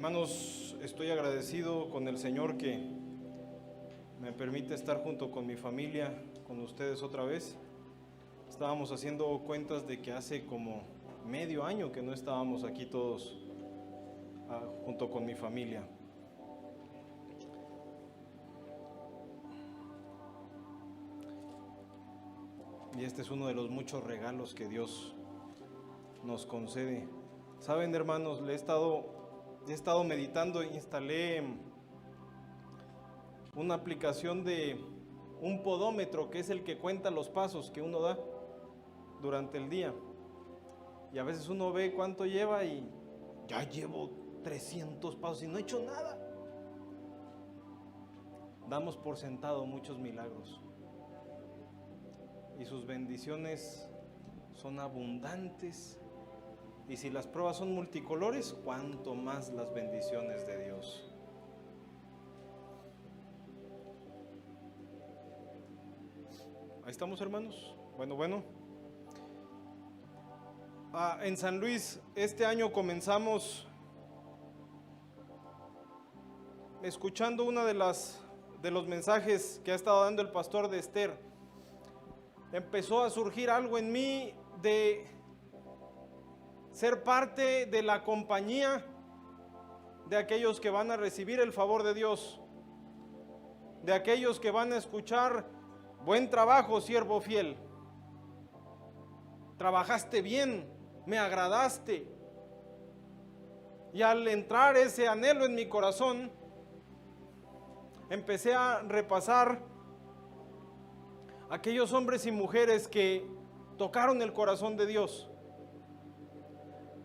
Hermanos, estoy agradecido con el Señor que me permite estar junto con mi familia, con ustedes otra vez. Estábamos haciendo cuentas de que hace como medio año que no estábamos aquí todos junto con mi familia. Y este es uno de los muchos regalos que Dios nos concede. Saben, hermanos, he estado meditando, instalé una aplicación de un podómetro, que es el que cuenta los pasos que uno da durante el día. Y a veces uno ve cuánto lleva y ya llevo 300 pasos y no he hecho nada. Damos por sentado muchos milagros. Y sus bendiciones son abundantes. Y si las pruebas son multicolores, cuánto más las bendiciones de Dios. Ahí estamos, hermanos. Bueno. En San Luis, este año comenzamos escuchando uno de los mensajes que ha estado dando el pastor de Esther. Empezó a surgir algo en mí de ser parte de la compañía de aquellos que van a recibir el favor de Dios, de aquellos que van a escuchar: buen trabajo, siervo fiel, trabajaste bien, me agradaste. Y al entrar ese anhelo en mi corazón, empecé a repasar aquellos hombres y mujeres que tocaron el corazón de Dios.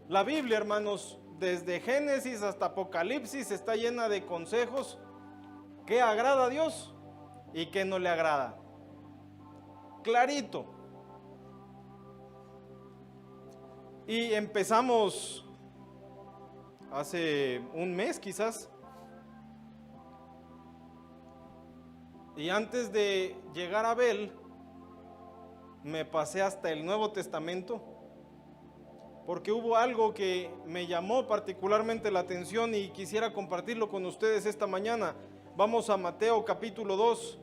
La Biblia, hermanos, desde Génesis hasta Apocalipsis, está llena de consejos que agrada a Dios y que no le agrada. Clarito. Y empezamos hace un mes quizás. Y antes de llegar a Abel, me pasé hasta el Nuevo Testamento, porque hubo algo que me llamó particularmente la atención y quisiera compartirlo con ustedes esta mañana. Vamos a Mateo capítulo 2.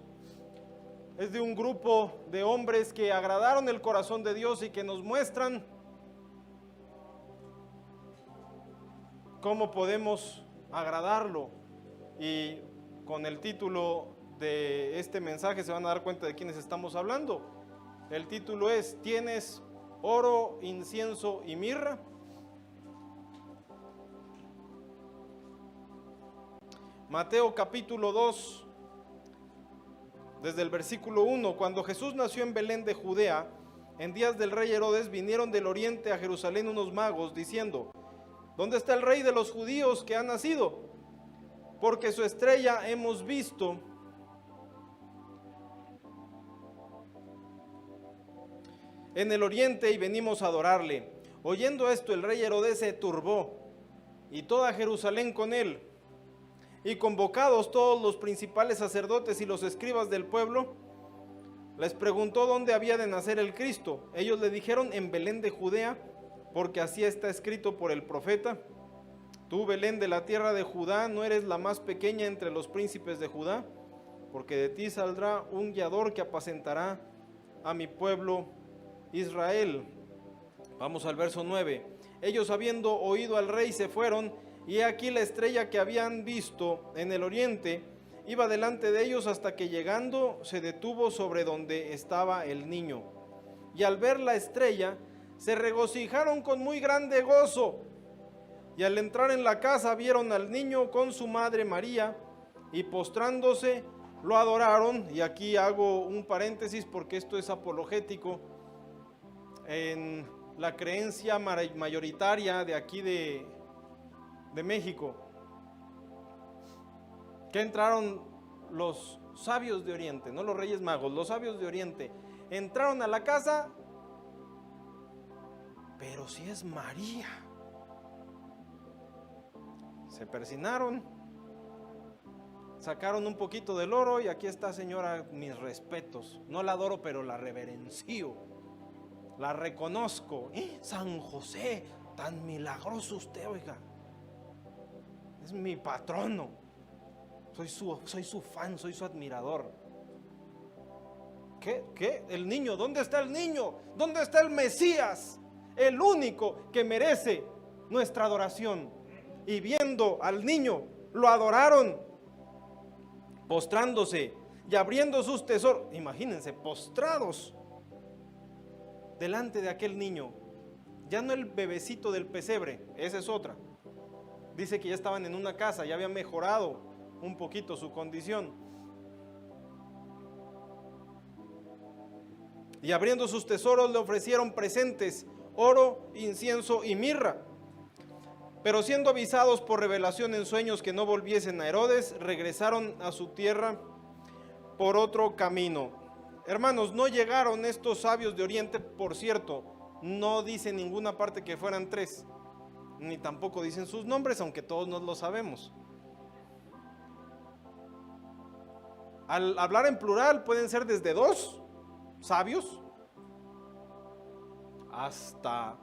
Es de un grupo de hombres que agradaron el corazón de Dios y que nos muestran cómo podemos agradarlo. Y con el título de este mensaje se van a dar cuenta de quiénes estamos hablando. El título es: ¿tienes oro, incienso y mirra? Mateo capítulo 2, desde el versículo 1. Cuando Jesús nació en Belén de Judea, en días del rey Herodes, vinieron del oriente a Jerusalén unos magos, diciendo: ¿dónde está el rey de los judíos que ha nacido? Porque su estrella hemos visto en el oriente y venimos a adorarle. Oyendo esto, el rey Herodes se turbó, y toda Jerusalén con él. Y convocados todos los principales sacerdotes y los escribas del pueblo, les preguntó dónde había de nacer el Cristo. Ellos le dijeron: en Belén de Judea, porque así está escrito por el profeta: tú, Belén de la tierra de Judá, no eres la más pequeña entre los príncipes de Judá, porque de ti saldrá un guiador que apacentará a mi pueblo Israel. Vamos al verso 9. Ellos, habiendo oído al rey, se fueron, y he aquí la estrella que habían visto en el oriente iba delante de ellos, hasta que llegando se detuvo sobre donde estaba el niño. Y al ver la estrella se regocijaron con muy grande gozo. Y al entrar en la casa vieron al niño con su madre María, y postrándose lo adoraron. Y aquí hago un paréntesis porque esto es apologético. En la creencia mayoritaria de aquí de México, que entraron los sabios de Oriente, no los reyes magos, los sabios de Oriente, entraron a la casa, pero si es María. Se persinaron, sacaron un poquito del oro y aquí está, señora, mis respetos. No la adoro, pero la reverencio, la reconozco. San José, tan milagroso usted, oiga. es mi patrono, soy su fan, soy su admirador. ¿Qué? ¿El niño? ¿Dónde está el niño? ¿Dónde está el Mesías? El único que merece nuestra adoración. Y viendo al niño, lo adoraron, postrándose y abriendo sus tesoros. Imagínense, postrados delante de aquel niño. Ya no el bebecito del pesebre, esa es otra. Dice que ya estaban en una casa, ya había mejorado un poquito su condición. Y abriendo sus tesoros le ofrecieron presentes, oro, incienso y mirra. Pero siendo avisados por revelación en sueños que no volviesen a Herodes, regresaron a su tierra por otro camino. Hermanos, no llegaron estos sabios de Oriente, por cierto, no dice en ninguna parte que fueran 3, ni tampoco dicen sus nombres, aunque todos nos lo sabemos. Al hablar en plural pueden ser desde 2 sabios hasta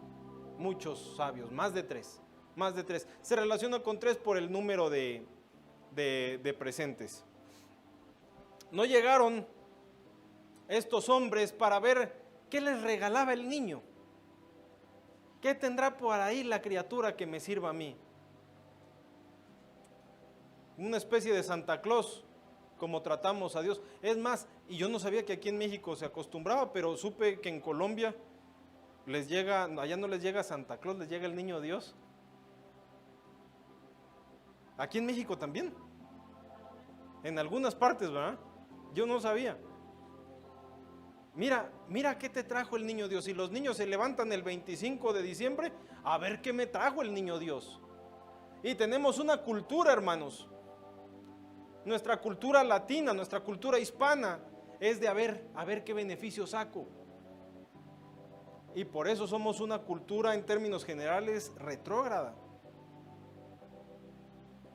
muchos sabios, más de 3. Se relaciona con 3 por el número de presentes. No llegaron estos hombres para ver qué les regalaba el niño. ¿Qué tendrá por ahí la criatura que me sirva a mí? Una especie de Santa Claus, como tratamos a Dios. Es más, y yo no sabía que aquí en México se acostumbraba, pero supe que en Colombia allá no les llega Santa Claus, les llega el niño Dios. Aquí en México también. En algunas partes, ¿verdad? Yo no sabía. Mira qué te trajo el niño Dios. Y los niños se levantan el 25 de diciembre a ver qué me trajo el niño Dios. Y tenemos una cultura, hermanos. Nuestra cultura latina, nuestra cultura hispana es de a ver qué beneficio saco. Y por eso somos una cultura en términos generales retrógrada.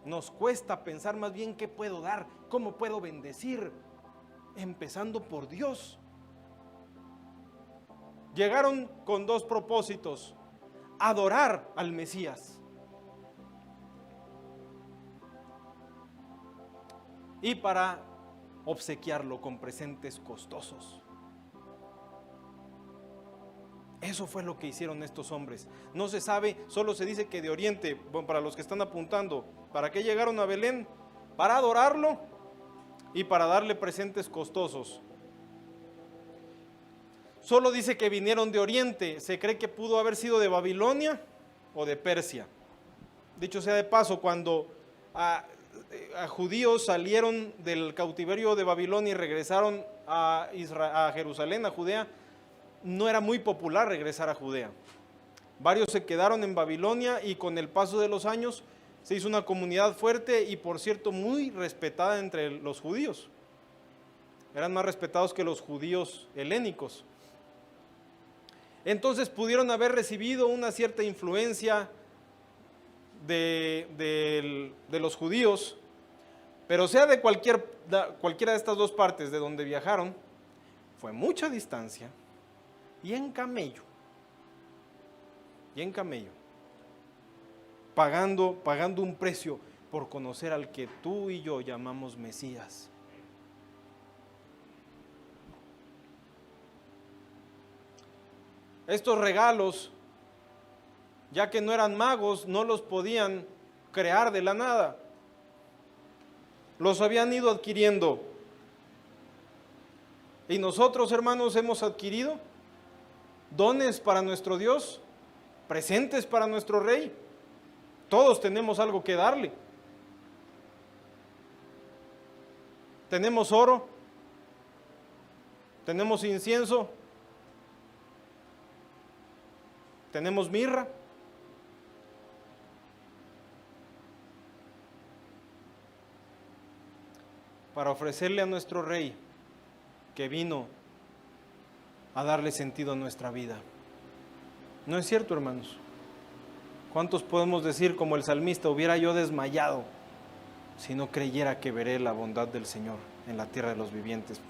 Nos cuesta pensar más bien qué puedo dar, cómo puedo bendecir, empezando por Dios. Llegaron con 2 propósitos: adorar al Mesías y para obsequiarlo con presentes costosos. Eso fue lo que hicieron estos hombres. No se sabe, solo se dice que de Oriente, bueno, para los que están apuntando, ¿para qué llegaron a Belén? Para adorarlo y para darle presentes costosos. Solo dice que vinieron de Oriente. Se cree que pudo haber sido de Babilonia o de Persia. Dicho sea de paso, cuando a judíos salieron del cautiverio de Babilonia y regresaron a Jerusalén, a Judea, no era muy popular regresar a Judea. Varios se quedaron en Babilonia y con el paso de los años se hizo una comunidad fuerte y, por cierto, muy respetada entre los judíos. Eran más respetados que los judíos helénicos. Entonces pudieron haber recibido una cierta influencia de los judíos, pero sea de cualquiera de estas 2 partes de donde viajaron, fue mucha distancia y en camello, pagando un precio por conocer al que tú y yo llamamos Mesías. Estos regalos, ya que no eran magos, no los podían crear de la nada. Los habían ido adquiriendo. Y nosotros, hermanos, hemos adquirido dones para nuestro Dios, presentes para nuestro Rey. Todos tenemos algo que darle. Tenemos oro, tenemos incienso, tenemos mirra. Para ofrecerle a nuestro Rey, que vino a darle sentido a nuestra vida. ¿No es cierto, hermanos? ¿Cuántos podemos decir como el salmista: hubiera yo desmayado si no creyera que veré la bondad del Señor en la tierra de los vivientes?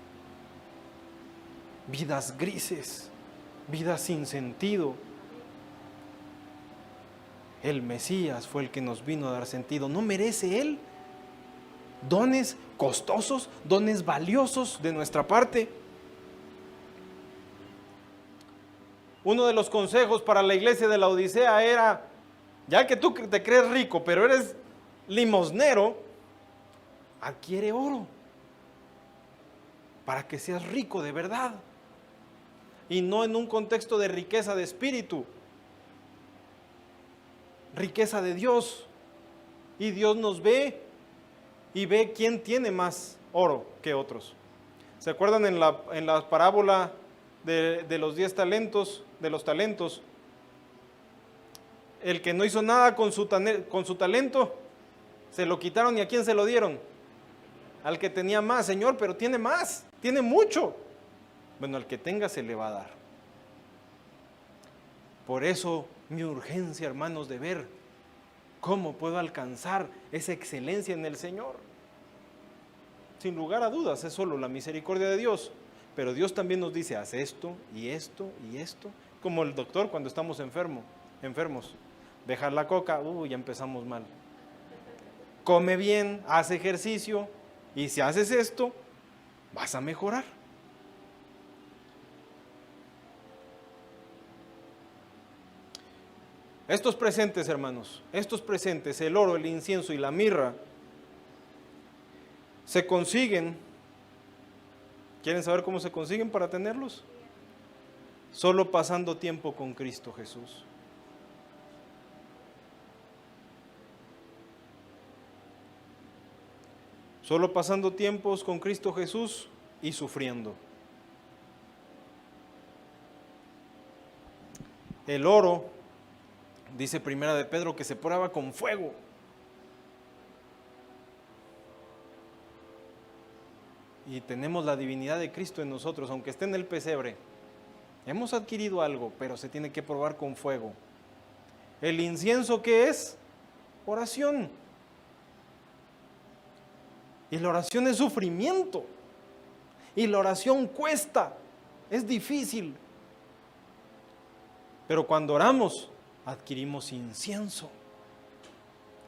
Vidas grises, vidas sin sentido. El Mesías fue el que nos vino a dar sentido. ¿No merece Él dones costosos, dones valiosos de nuestra parte? Uno de los consejos para la iglesia de la Odisea era, ya que tú te crees rico, pero eres limosnero, adquiere oro para que seas rico de verdad y no en un contexto de riqueza de espíritu, riqueza de Dios. Y Dios nos ve y ve quién tiene más oro que otros. ¿Se acuerdan en la parábola de los 10 talentos, de los talentos? El que no hizo nada con su talento, se lo quitaron, ¿y a quién se lo dieron? Al que tenía más. Señor, pero tiene más, tiene mucho. Bueno, al que tenga se le va a dar. Por eso mi urgencia, hermanos, de ver cómo puedo alcanzar esa excelencia en el Señor. Sin lugar a dudas, es solo la misericordia de Dios. Pero Dios también nos dice, haz esto y esto y esto. Como el doctor cuando estamos enfermos. Dejar la coca, ya empezamos mal. Come bien, haz ejercicio, y si haces esto, vas a mejorar. Estos presentes, hermanos, estos presentes, el oro, el incienso y la mirra, se consiguen. ¿Quieren saber cómo se consiguen para tenerlos? Solo pasando tiempo con Cristo Jesús. Solo pasando tiempos con Cristo Jesús y sufriendo. El oro, dice Primera de Pedro, que se prueba con fuego. Y tenemos la divinidad de Cristo en nosotros, aunque esté en el pesebre. Hemos adquirido algo, pero se tiene que probar con fuego. El incienso, ¿qué es? Oración. Y la oración es sufrimiento. Y la oración cuesta, es difícil. Pero cuando oramos, adquirimos incienso.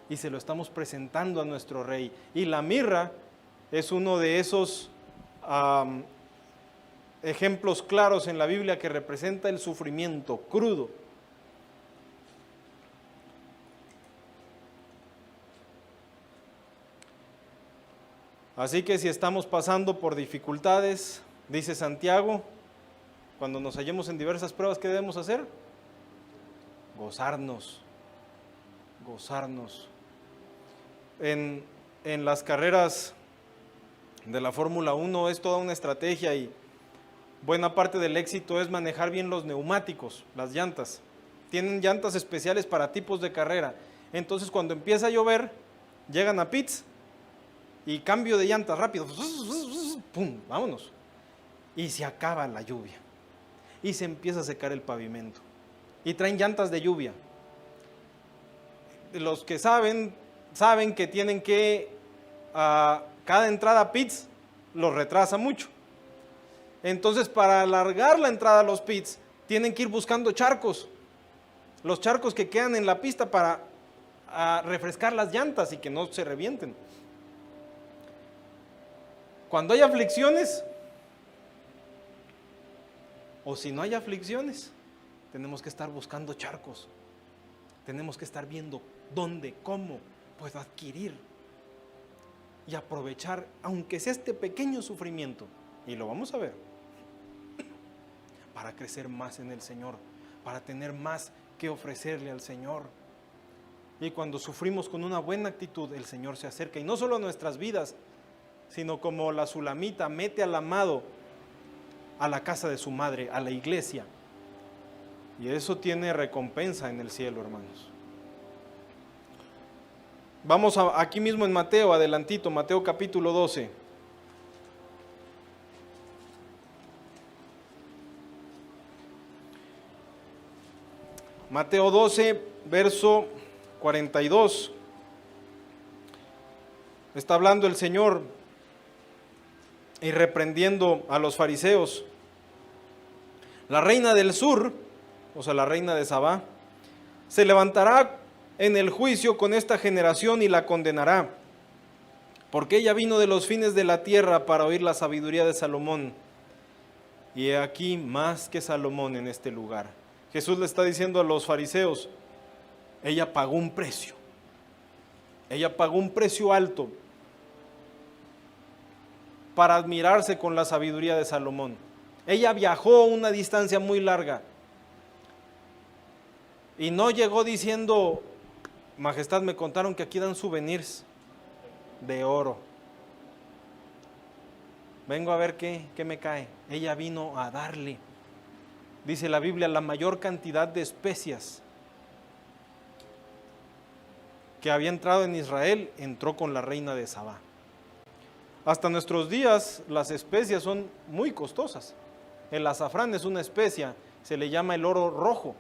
Y se lo estamos presentando a nuestro Rey. Y la mirra es uno de esos ejemplos claros en la Biblia que representa el sufrimiento crudo. Así que si estamos pasando por dificultades, dice Santiago, cuando nos hallemos en diversas pruebas, ¿qué debemos hacer? Gozarnos. En las carreras de la Fórmula 1 es toda una estrategia y buena parte del éxito es manejar bien los neumáticos, las llantas. Tienen llantas especiales para tipos de carrera. Entonces cuando empieza a llover, llegan a pits y cambio de llantas rápido. ¡Pum! Vámonos. Y se acaba la lluvia. Y se empieza a secar el pavimento. Y traen llantas de lluvia. Los que saben que tienen que, cada entrada a pits los retrasa mucho. Entonces, para alargar la entrada a los pits, tienen que ir buscando charcos. Los charcos que quedan en la pista para refrescar las llantas y que no se revienten. Cuando hay aflicciones, o si no hay aflicciones, tenemos que estar buscando charcos. Tenemos que estar viendo dónde, cómo puedo adquirir y aprovechar, aunque sea este pequeño sufrimiento, y lo vamos a ver, para crecer más en el Señor, para tener más que ofrecerle al Señor. Y cuando sufrimos con una buena actitud, el Señor se acerca, y no solo a nuestras vidas, sino como la Sulamita mete al amado a la casa de su madre, a la iglesia. Y eso tiene recompensa en el cielo, hermanos. Vamos aquí mismo en Mateo, adelantito, Mateo capítulo 12. Mateo 12, verso 42. Está hablando el Señor y reprendiendo a los fariseos. La reina del sur, o sea, la reina de Sabá, se levantará en el juicio con esta generación y la condenará, porque ella vino de los fines de la tierra para oír la sabiduría de Salomón. Y he aquí más que Salomón en este lugar. Jesús le está diciendo a los fariseos, ella pagó un precio. Ella pagó un precio alto para admirarse con la sabiduría de Salomón. Ella viajó una distancia muy larga y no llegó diciendo, Majestad, me contaron que aquí dan souvenirs de oro. Vengo a ver qué me cae. Ella vino a darle, dice la Biblia, la mayor cantidad de especias que había entrado en Israel, entró con la reina de Sabá. Hasta nuestros días las especias son muy costosas. El azafrán es una especia, se le llama el oro rojo,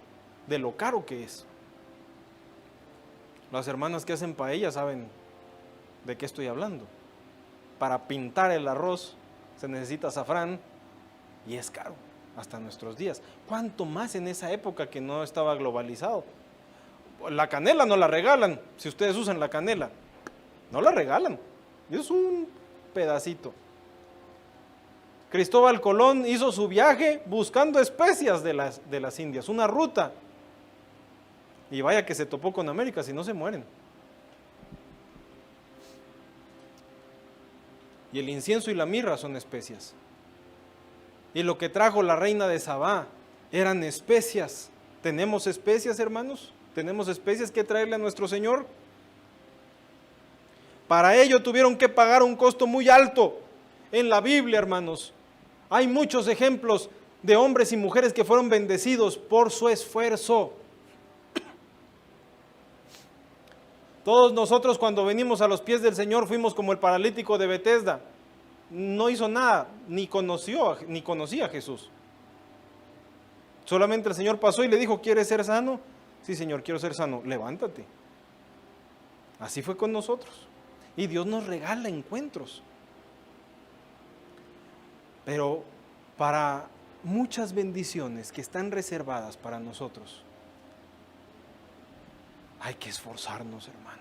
de lo caro que es. Las hermanas que hacen paella saben de qué estoy hablando. Para pintar el arroz se necesita azafrán y es caro hasta nuestros días. ¿Cuánto más en esa época que no estaba globalizado? La canela no la regalan, si ustedes usan la canela, no la regalan, es un pedacito. Cristóbal Colón hizo su viaje buscando especias de las Indias, una ruta, y vaya que se topó con América, si no se mueren. Y el incienso y la mirra son especias. Y lo que trajo la reina de Sabá eran especias. ¿Tenemos especias, hermanos? ¿Tenemos especias que traerle a nuestro Señor? Para ello tuvieron que pagar un costo muy alto. En la Biblia, hermanos, hay muchos ejemplos de hombres y mujeres que fueron bendecidos por su esfuerzo. Todos nosotros cuando venimos a los pies del Señor fuimos como el paralítico de Betesda. No hizo nada, ni conocía a Jesús. Solamente el Señor pasó y le dijo, ¿quieres ser sano? Sí, Señor, quiero ser sano. Levántate. Así fue con nosotros. Y Dios nos regala encuentros. Pero para muchas bendiciones que están reservadas para nosotros, hay que esforzarnos, hermanos.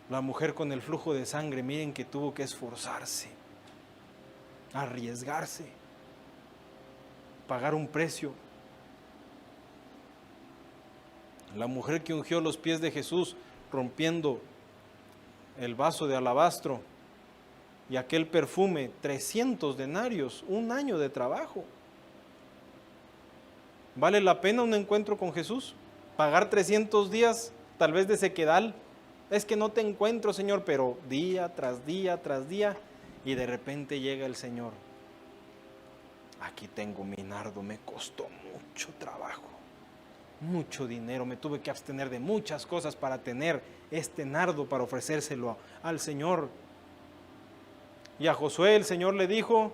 La mujer con el flujo de sangre, miren que tuvo que esforzarse, arriesgarse, pagar un precio. La mujer que ungió los pies de Jesús rompiendo el vaso de alabastro y aquel perfume, 300 denarios, un año de trabajo. ¿Vale la pena un encuentro con Jesús? Pagar 300 días tal vez de sequedal. Es que no te encuentro, Señor, pero día tras día tras día, y de repente llega el Señor. Aquí tengo mi nardo, me costó mucho trabajo, mucho dinero, me tuve que abstener de muchas cosas para tener este nardo, para ofrecérselo al Señor. Y a Josué el Señor le dijo,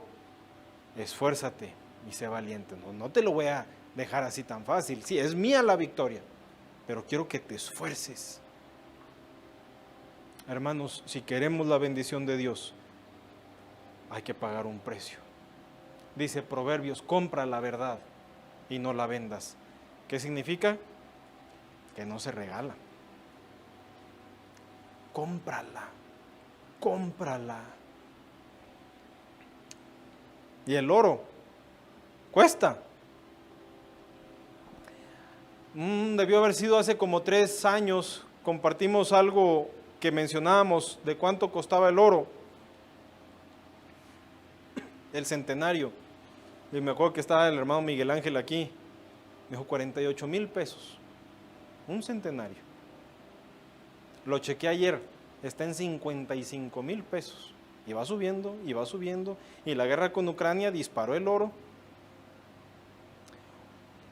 esfuérzate y sé valiente. No te lo voy a dejar así tan fácil. Sí, es mía la victoria, pero quiero que te esfuerces. Hermanos, si queremos la bendición de Dios, hay que pagar un precio. Dice Proverbios, compra la verdad y no la vendas. ¿Qué significa? Que no se regala. Cómprala, cómprala. Y el oro cuesta. Debió haber sido hace como 3 años, compartimos algo que mencionábamos de cuánto costaba el oro, el centenario. Y me acuerdo que estaba el hermano Miguel Ángel aquí, me dijo 48,000 pesos, un centenario. Lo chequé ayer, está en 55,000 pesos. Y va subiendo, y va subiendo, y la guerra con Ucrania disparó el oro.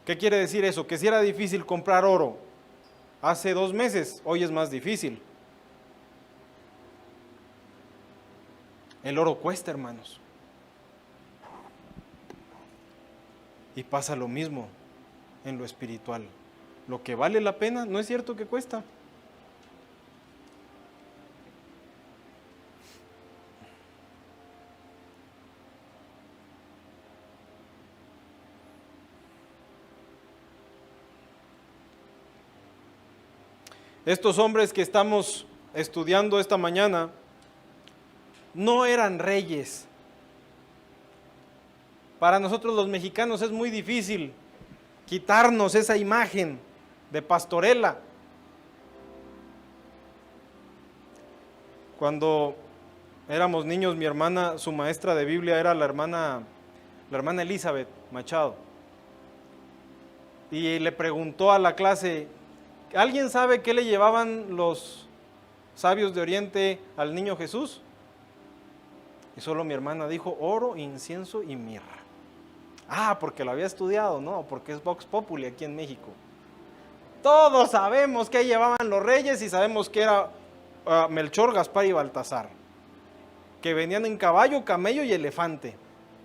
¿Qué quiere decir eso? Que si era difícil comprar oro hace 2 meses, hoy es más difícil. El oro cuesta, hermanos. Y pasa lo mismo en lo espiritual. Lo que vale la pena, ¿no es cierto que cuesta? Estos hombres que estamos estudiando esta mañana no eran reyes. Para nosotros los mexicanos es muy difícil quitarnos esa imagen de pastorela. Cuando éramos niños, mi hermana, su maestra de Biblia era la hermana Elizabeth Machado. Y le preguntó a la clase, ¿alguien sabe qué le llevaban los sabios de Oriente al niño Jesús? Y solo mi hermana dijo, oro, incienso y mirra. Ah, porque lo había estudiado, ¿no? Porque es Vox Populi aquí en México. Todos sabemos qué llevaban los reyes y sabemos que era Melchor, Gaspar y Baltasar, que venían en caballo, camello y elefante.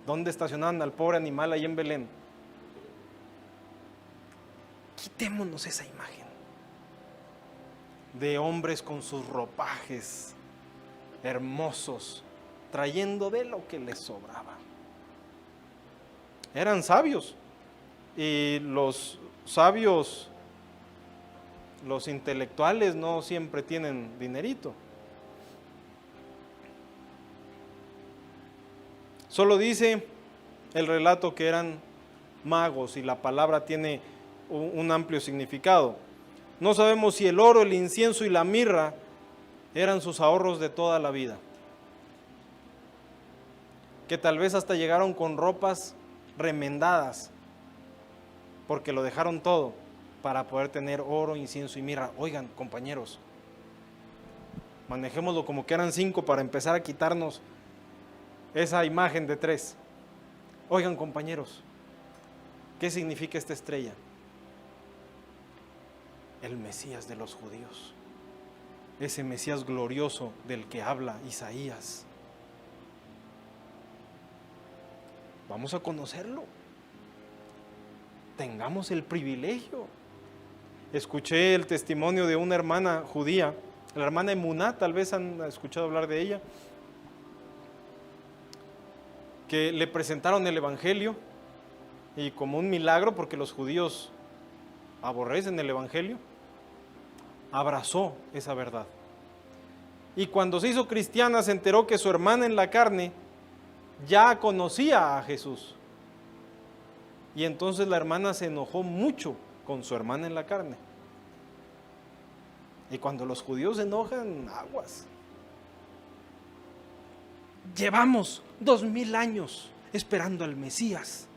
¿Dónde estacionaban al pobre animal ahí en Belén? Quitémonos esa imagen de hombres con sus ropajes hermosos, trayendo de lo que les sobraba. Eran sabios, y los sabios, los intelectuales, no siempre tienen dinerito. Solo dice el relato que eran magos, y la palabra tiene un amplio significado. No sabemos si el oro, el incienso y la mirra eran sus ahorros de toda la vida, que tal vez hasta llegaron con ropas remendadas, porque lo dejaron todo para poder tener oro, incienso y mirra. Oigan, compañeros, manejémoslo como que eran 5 para empezar a quitarnos esa imagen de 3. Oigan, compañeros, ¿qué significa esta estrella? El Mesías de los judíos, ese Mesías glorioso del que habla Isaías. Vamos a conocerlo. Tengamos el privilegio. Escuché el testimonio de una hermana judía, la hermana Emuná, tal vez han escuchado hablar de ella, que le presentaron el evangelio y como un milagro, porque los judíos aborrecen el evangelio, abrazó esa verdad. Y cuando se hizo cristiana se enteró que su hermana en la carne ya conocía a Jesús. Y entonces la hermana se enojó mucho con su hermana en la carne. Y cuando los judíos se enojan, aguas. Llevamos 2000 años esperando al Mesías.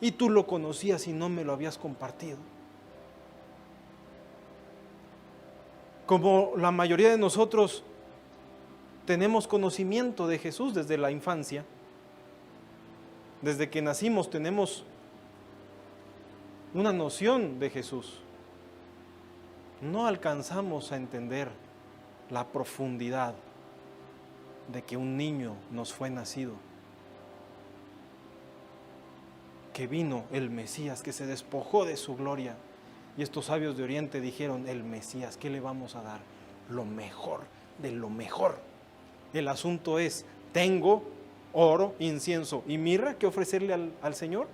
Y tú lo conocías y no me lo habías compartido. Como la mayoría de nosotros tenemos conocimiento de Jesús desde la infancia, desde que nacimos tenemos una noción de Jesús, no alcanzamos a entender la profundidad de que un niño nos fue nacido, que vino el Mesías, que se despojó de su gloria. Y estos sabios de Oriente dijeron, el Mesías, ¿qué le vamos a dar? Lo mejor de lo mejor. El asunto es, tengo oro, incienso y mirra que ofrecerle al Señor.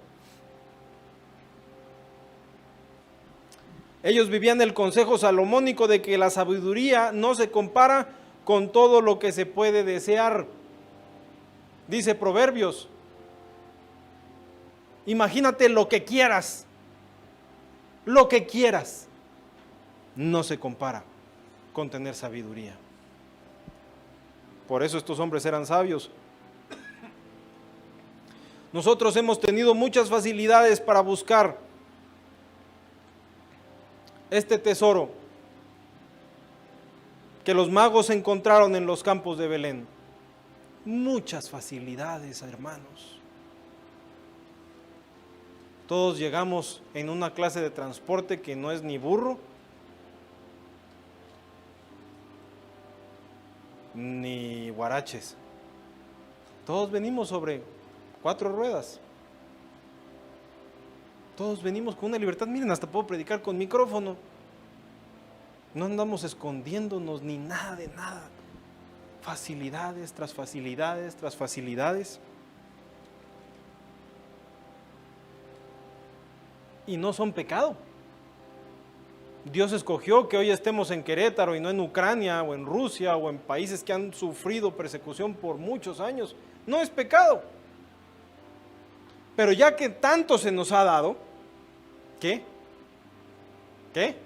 Ellos vivían el consejo salomónico de que la sabiduría no se compara con todo lo que se puede desear. Dice Proverbios, imagínate lo que quieras, no se compara con tener sabiduría. Por eso estos hombres eran sabios. Nosotros hemos tenido muchas facilidades para buscar este tesoro que los magos encontraron en los campos de Belén. Muchas facilidades, hermanos. Todos llegamos en una clase de transporte que no es ni burro, ni guaraches. Todos venimos sobre 4 ruedas. Todos venimos con una libertad. Miren, hasta puedo predicar con micrófono. No andamos escondiéndonos ni nada de nada. Facilidades tras facilidades tras facilidades. Y no son pecado. Dios escogió que hoy estemos en Querétaro y no en Ucrania o en Rusia o en países que han sufrido persecución por muchos años. No es pecado. Pero ya que tanto se nos ha dado, ¿qué? ¿Qué?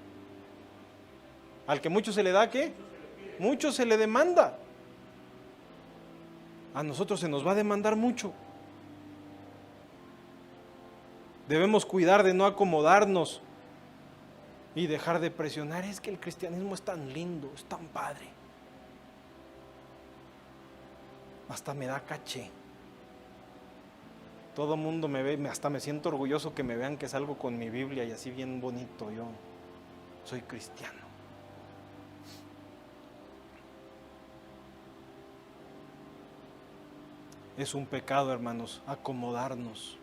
Al que mucho se le da, ¿qué? Mucho se le demanda. A nosotros se nos va a demandar mucho. Debemos cuidar de no acomodarnos y dejar de presionar. Es que el cristianismo es tan lindo, es tan padre. Hasta me da caché. Todo mundo me ve, hasta me siento orgulloso que me vean que salgo con mi Biblia y así bien bonito. Yo soy cristiano. Es un pecado, hermanos, acomodarnos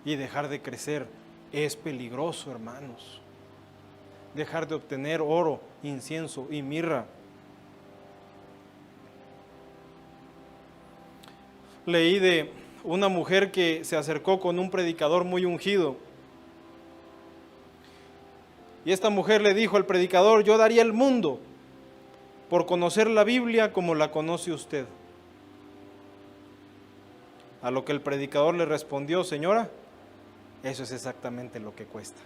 y dejar de crecer. Es peligroso, hermanos. Dejar de obtener oro, incienso y mirra. Leí de una mujer que se acercó con un predicador muy ungido. Y esta mujer le dijo al predicador: yo daría el mundo por conocer la Biblia como la conoce usted. A lo que el predicador le respondió: señora, eso es exactamente lo que cuesta.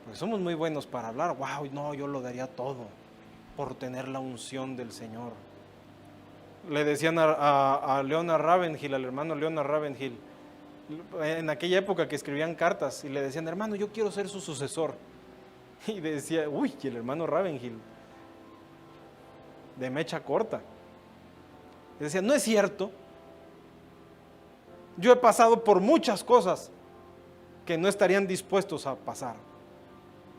Pues somos muy buenos para hablar. Wow, no, yo lo daría todo por tener la unción del Señor. Le decían a Leonard Ravenhill, al hermano Leonard Ravenhill, en aquella época que escribían cartas, y le decían: hermano, yo quiero ser su sucesor. Y decía: uy, el hermano Ravenhill, de mecha corta. Y decía: no es cierto. Yo he pasado por muchas cosas que no estarían dispuestos a pasar,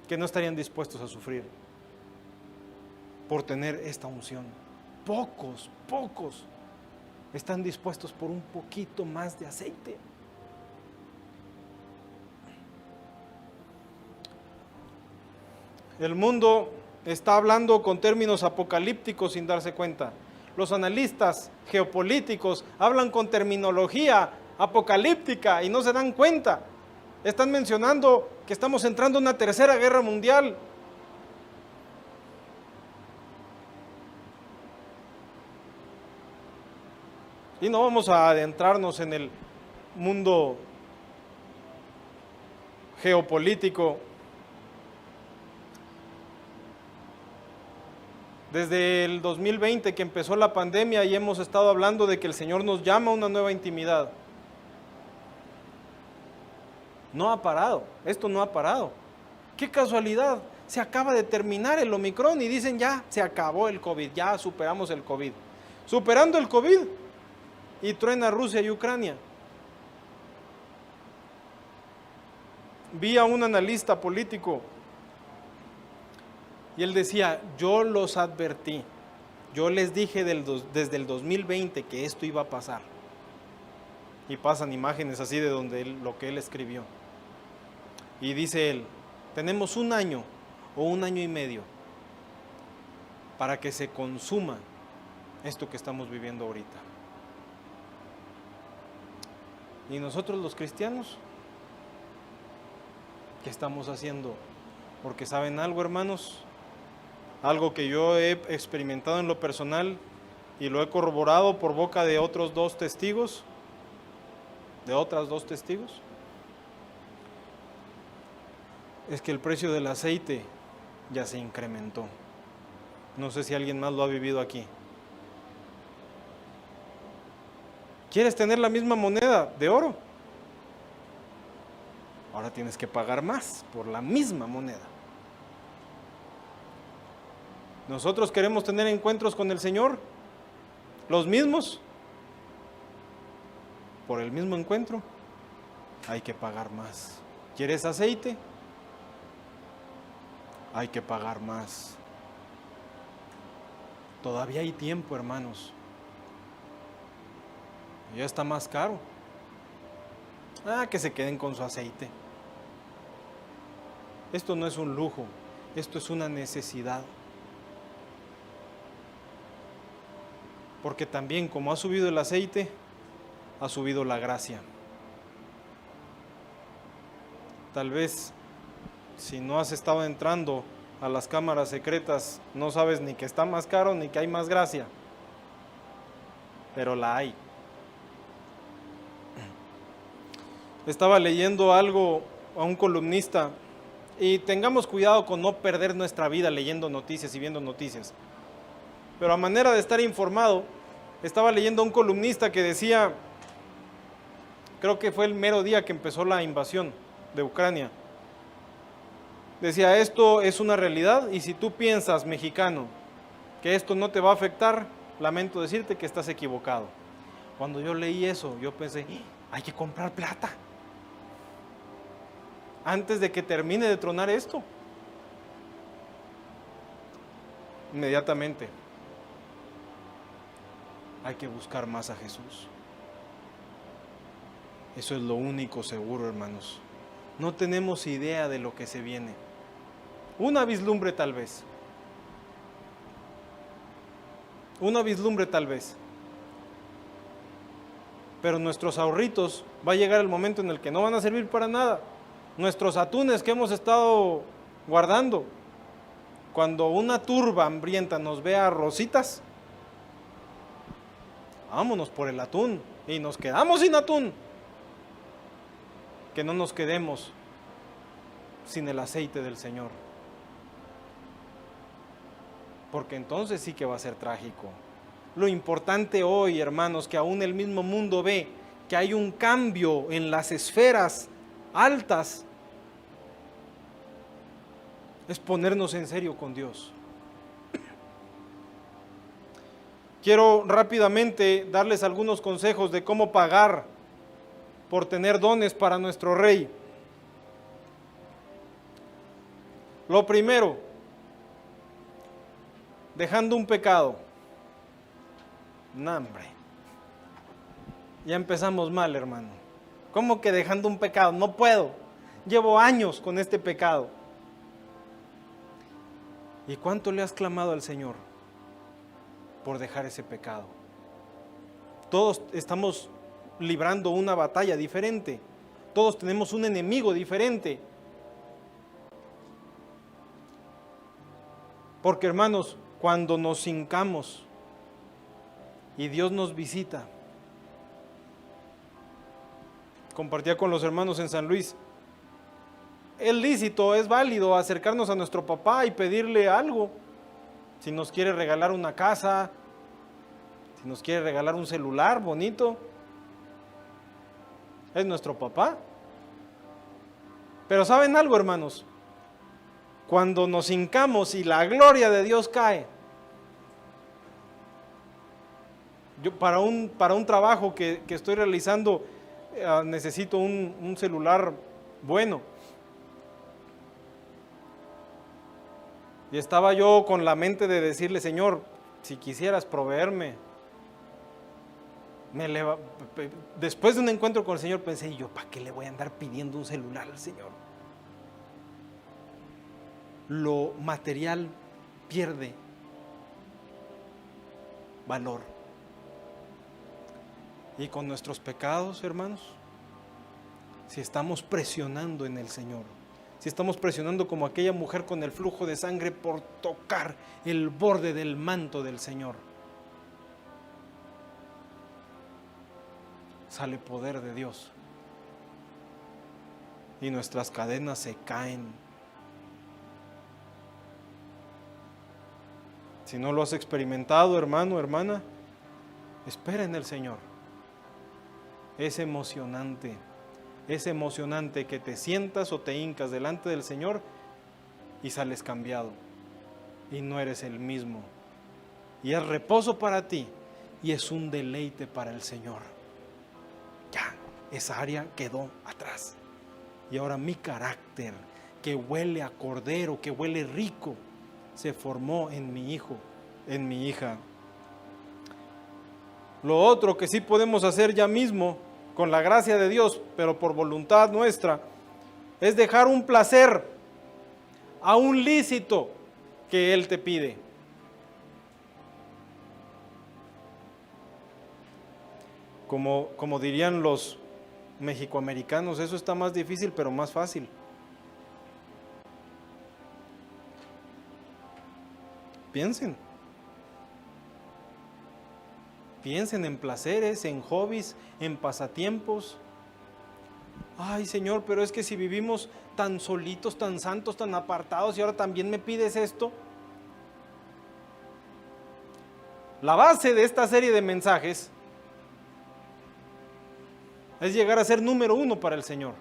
que no estarían dispuestos a sufrir por tener esta unción. Pocos están dispuestos por un poquito más de aceite. El mundo está hablando con términos apocalípticos sin darse cuenta. Los analistas geopolíticos hablan con terminología apocalíptica y no se dan cuenta. Están mencionando que estamos entrando en una tercera guerra mundial. Y no vamos a adentrarnos en el mundo geopolítico. Desde el 2020 que empezó la pandemia y hemos estado hablando de que el Señor nos llama a una nueva intimidad. No ha parado, esto no ha parado. Qué casualidad, se acaba de terminar el Omicron y dicen: ya se acabó el COVID, ya superamos el COVID. Superando el COVID y truena Rusia y Ucrania. Vi a un analista político y él decía: yo los advertí, yo les dije desde el 2020 que esto iba a pasar. Y pasan imágenes así de donde lo que él escribió. Y dice él: tenemos un año o un año y medio para que se consuma esto que estamos viviendo ahorita. ¿Y nosotros los cristianos qué estamos haciendo? Porque ¿saben algo, hermanos? Algo que yo he experimentado en lo personal y lo he corroborado por boca de otros dos testigos, de otras dos testigos, es que el precio del aceite ya se incrementó. No sé si alguien más lo ha vivido aquí. ¿Quieres tener la misma moneda de oro? Ahora tienes que pagar más por la misma moneda. Nosotros queremos tener encuentros con el Señor, los mismos. Por el mismo encuentro hay que pagar más. ¿Quieres aceite? Hay que pagar más. Todavía hay tiempo, hermanos. Ya está más caro. Que se queden con su aceite. Esto no es un lujo, esto es una necesidad. Porque también, como ha subido el aceite, ha subido la gracia. Tal vez si no has estado entrando a las cámaras secretas, no sabes ni que está más caro ni que hay más gracia, pero la hay. Estaba leyendo algo a un columnista, y tengamos cuidado con no perder nuestra vida leyendo noticias y viendo noticias, pero a manera de estar informado, estaba leyendo a un columnista que decía, creo que fue el mero día que empezó la invasión de Ucrania, decía, esto es una realidad y si tú piensas, mexicano, que esto no te va a afectar, lamento decirte que estás equivocado. Cuando yo leí eso, yo pensé, hay que comprar plata antes de que termine de tronar esto. Inmediatamente hay que buscar más a Jesús. Eso es lo único seguro, hermanos. No tenemos idea de lo que se viene. Una vislumbre tal vez. Una vislumbre tal vez. Pero nuestros ahorritos, va a llegar el momento en el que no van a servir para nada. Nuestros atunes que hemos estado guardando, cuando una turba hambrienta nos vea rositas, vámonos por el atún y nos quedamos sin atún. Que no nos quedemos sin el aceite del Señor, porque entonces sí que va a ser trágico. Lo importante hoy, hermanos, que aún el mismo mundo ve que hay un cambio en las esferas altas, es ponernos en serio con Dios. Quiero rápidamente darles algunos consejos de cómo pagar por tener dones para nuestro Rey. Lo primero, dejando un pecado. No, hombre, ya empezamos mal, hermano. ¿Cómo que dejando un pecado? No puedo. Llevo años con este pecado. ¿Y cuánto le has clamado al Señor por dejar ese pecado? Todos estamos librando una batalla diferente. Todos tenemos un enemigo diferente. Porque, hermanos, cuando nos hincamos y Dios nos visita, compartía con los hermanos en San Luis, es lícito, es válido acercarnos a nuestro papá y pedirle algo. Si nos quiere regalar una casa, si nos quiere regalar un celular bonito, es nuestro papá. Pero ¿saben algo, hermanos? Cuando nos hincamos y la gloria de Dios cae, yo para un trabajo que estoy realizando necesito un celular bueno. Y estaba yo con la mente de decirle, Señor, si quisieras proveerme. Después de un encuentro con el Señor pensé, yo, ¿para qué le voy a andar pidiendo un celular al Señor? Lo material pierde valor. Y con nuestros pecados, hermanos, si estamos presionando en el Señor, si estamos presionando como aquella mujer con el flujo de sangre por tocar el borde del manto del Señor, sale poder de Dios y nuestras cadenas se caen. Si no lo has experimentado, hermano, hermana, espera en el Señor. Es emocionante que te sientas o te hincas delante del Señor y sales cambiado y no eres el mismo. Y es reposo para ti y es un deleite para el Señor. Ya, esa área quedó atrás. Y ahora mi carácter, que huele a cordero, que huele rico, se formó en mi hijo, en mi hija. Lo otro que sí podemos hacer ya mismo, con la gracia de Dios, pero por voluntad nuestra, es dejar un placer a un lícito que Él te pide. Como dirían los mexicoamericanos, eso está más difícil pero más fácil. Piensen. Piensen en placeres, en hobbies, en pasatiempos. Ay, Señor, pero es que si vivimos tan solitos, tan santos, tan apartados y ahora también me pides esto. La base de esta serie de mensajes es llegar a ser número 1 para el Señor.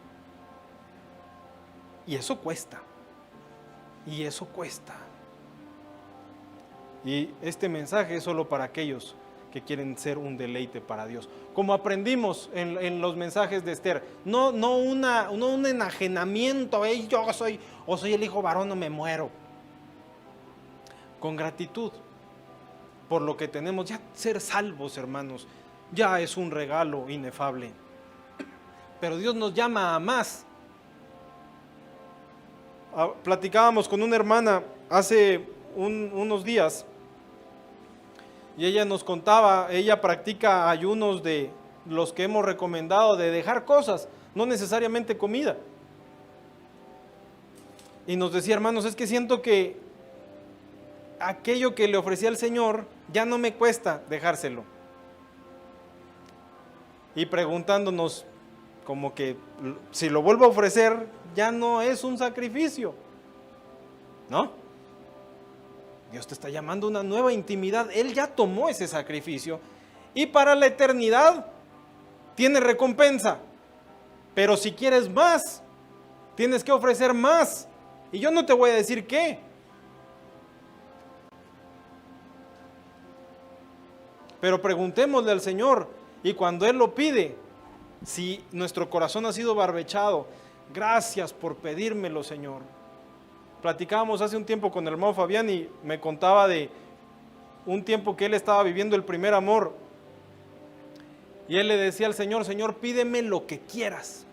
Y eso cuesta. Y eso cuesta. Y este mensaje es solo para aquellos que quieren ser un deleite para Dios. Como aprendimos en los mensajes de Esther, no un enajenamiento, yo soy el hijo varón o me muero. Con gratitud por lo que tenemos, ya ser salvos, hermanos, ya es un regalo inefable. Pero Dios nos llama a más. Platicábamos con una hermana hace unos días y ella nos contaba, ella practica ayunos de los que hemos recomendado, de dejar cosas, no necesariamente comida. Y nos decía, hermanos, es que siento que aquello que le ofrecía al Señor ya no me cuesta dejárselo. Y preguntándonos, como que si lo vuelvo a ofrecer, ya no es un sacrificio, ¿no? Dios te está llamando a una nueva intimidad. Él ya tomó ese sacrificio y para la eternidad tiene recompensa. Pero si quieres más, tienes que ofrecer más. Y yo no te voy a decir qué. Pero preguntémosle al Señor, y cuando Él lo pide, si nuestro corazón ha sido barbechado, gracias por pedírmelo, Señor. Platicábamos hace un tiempo con el hermano Fabián y me contaba de un tiempo que él estaba viviendo el primer amor. Y él le decía al Señor, Señor, pídeme lo que quieras.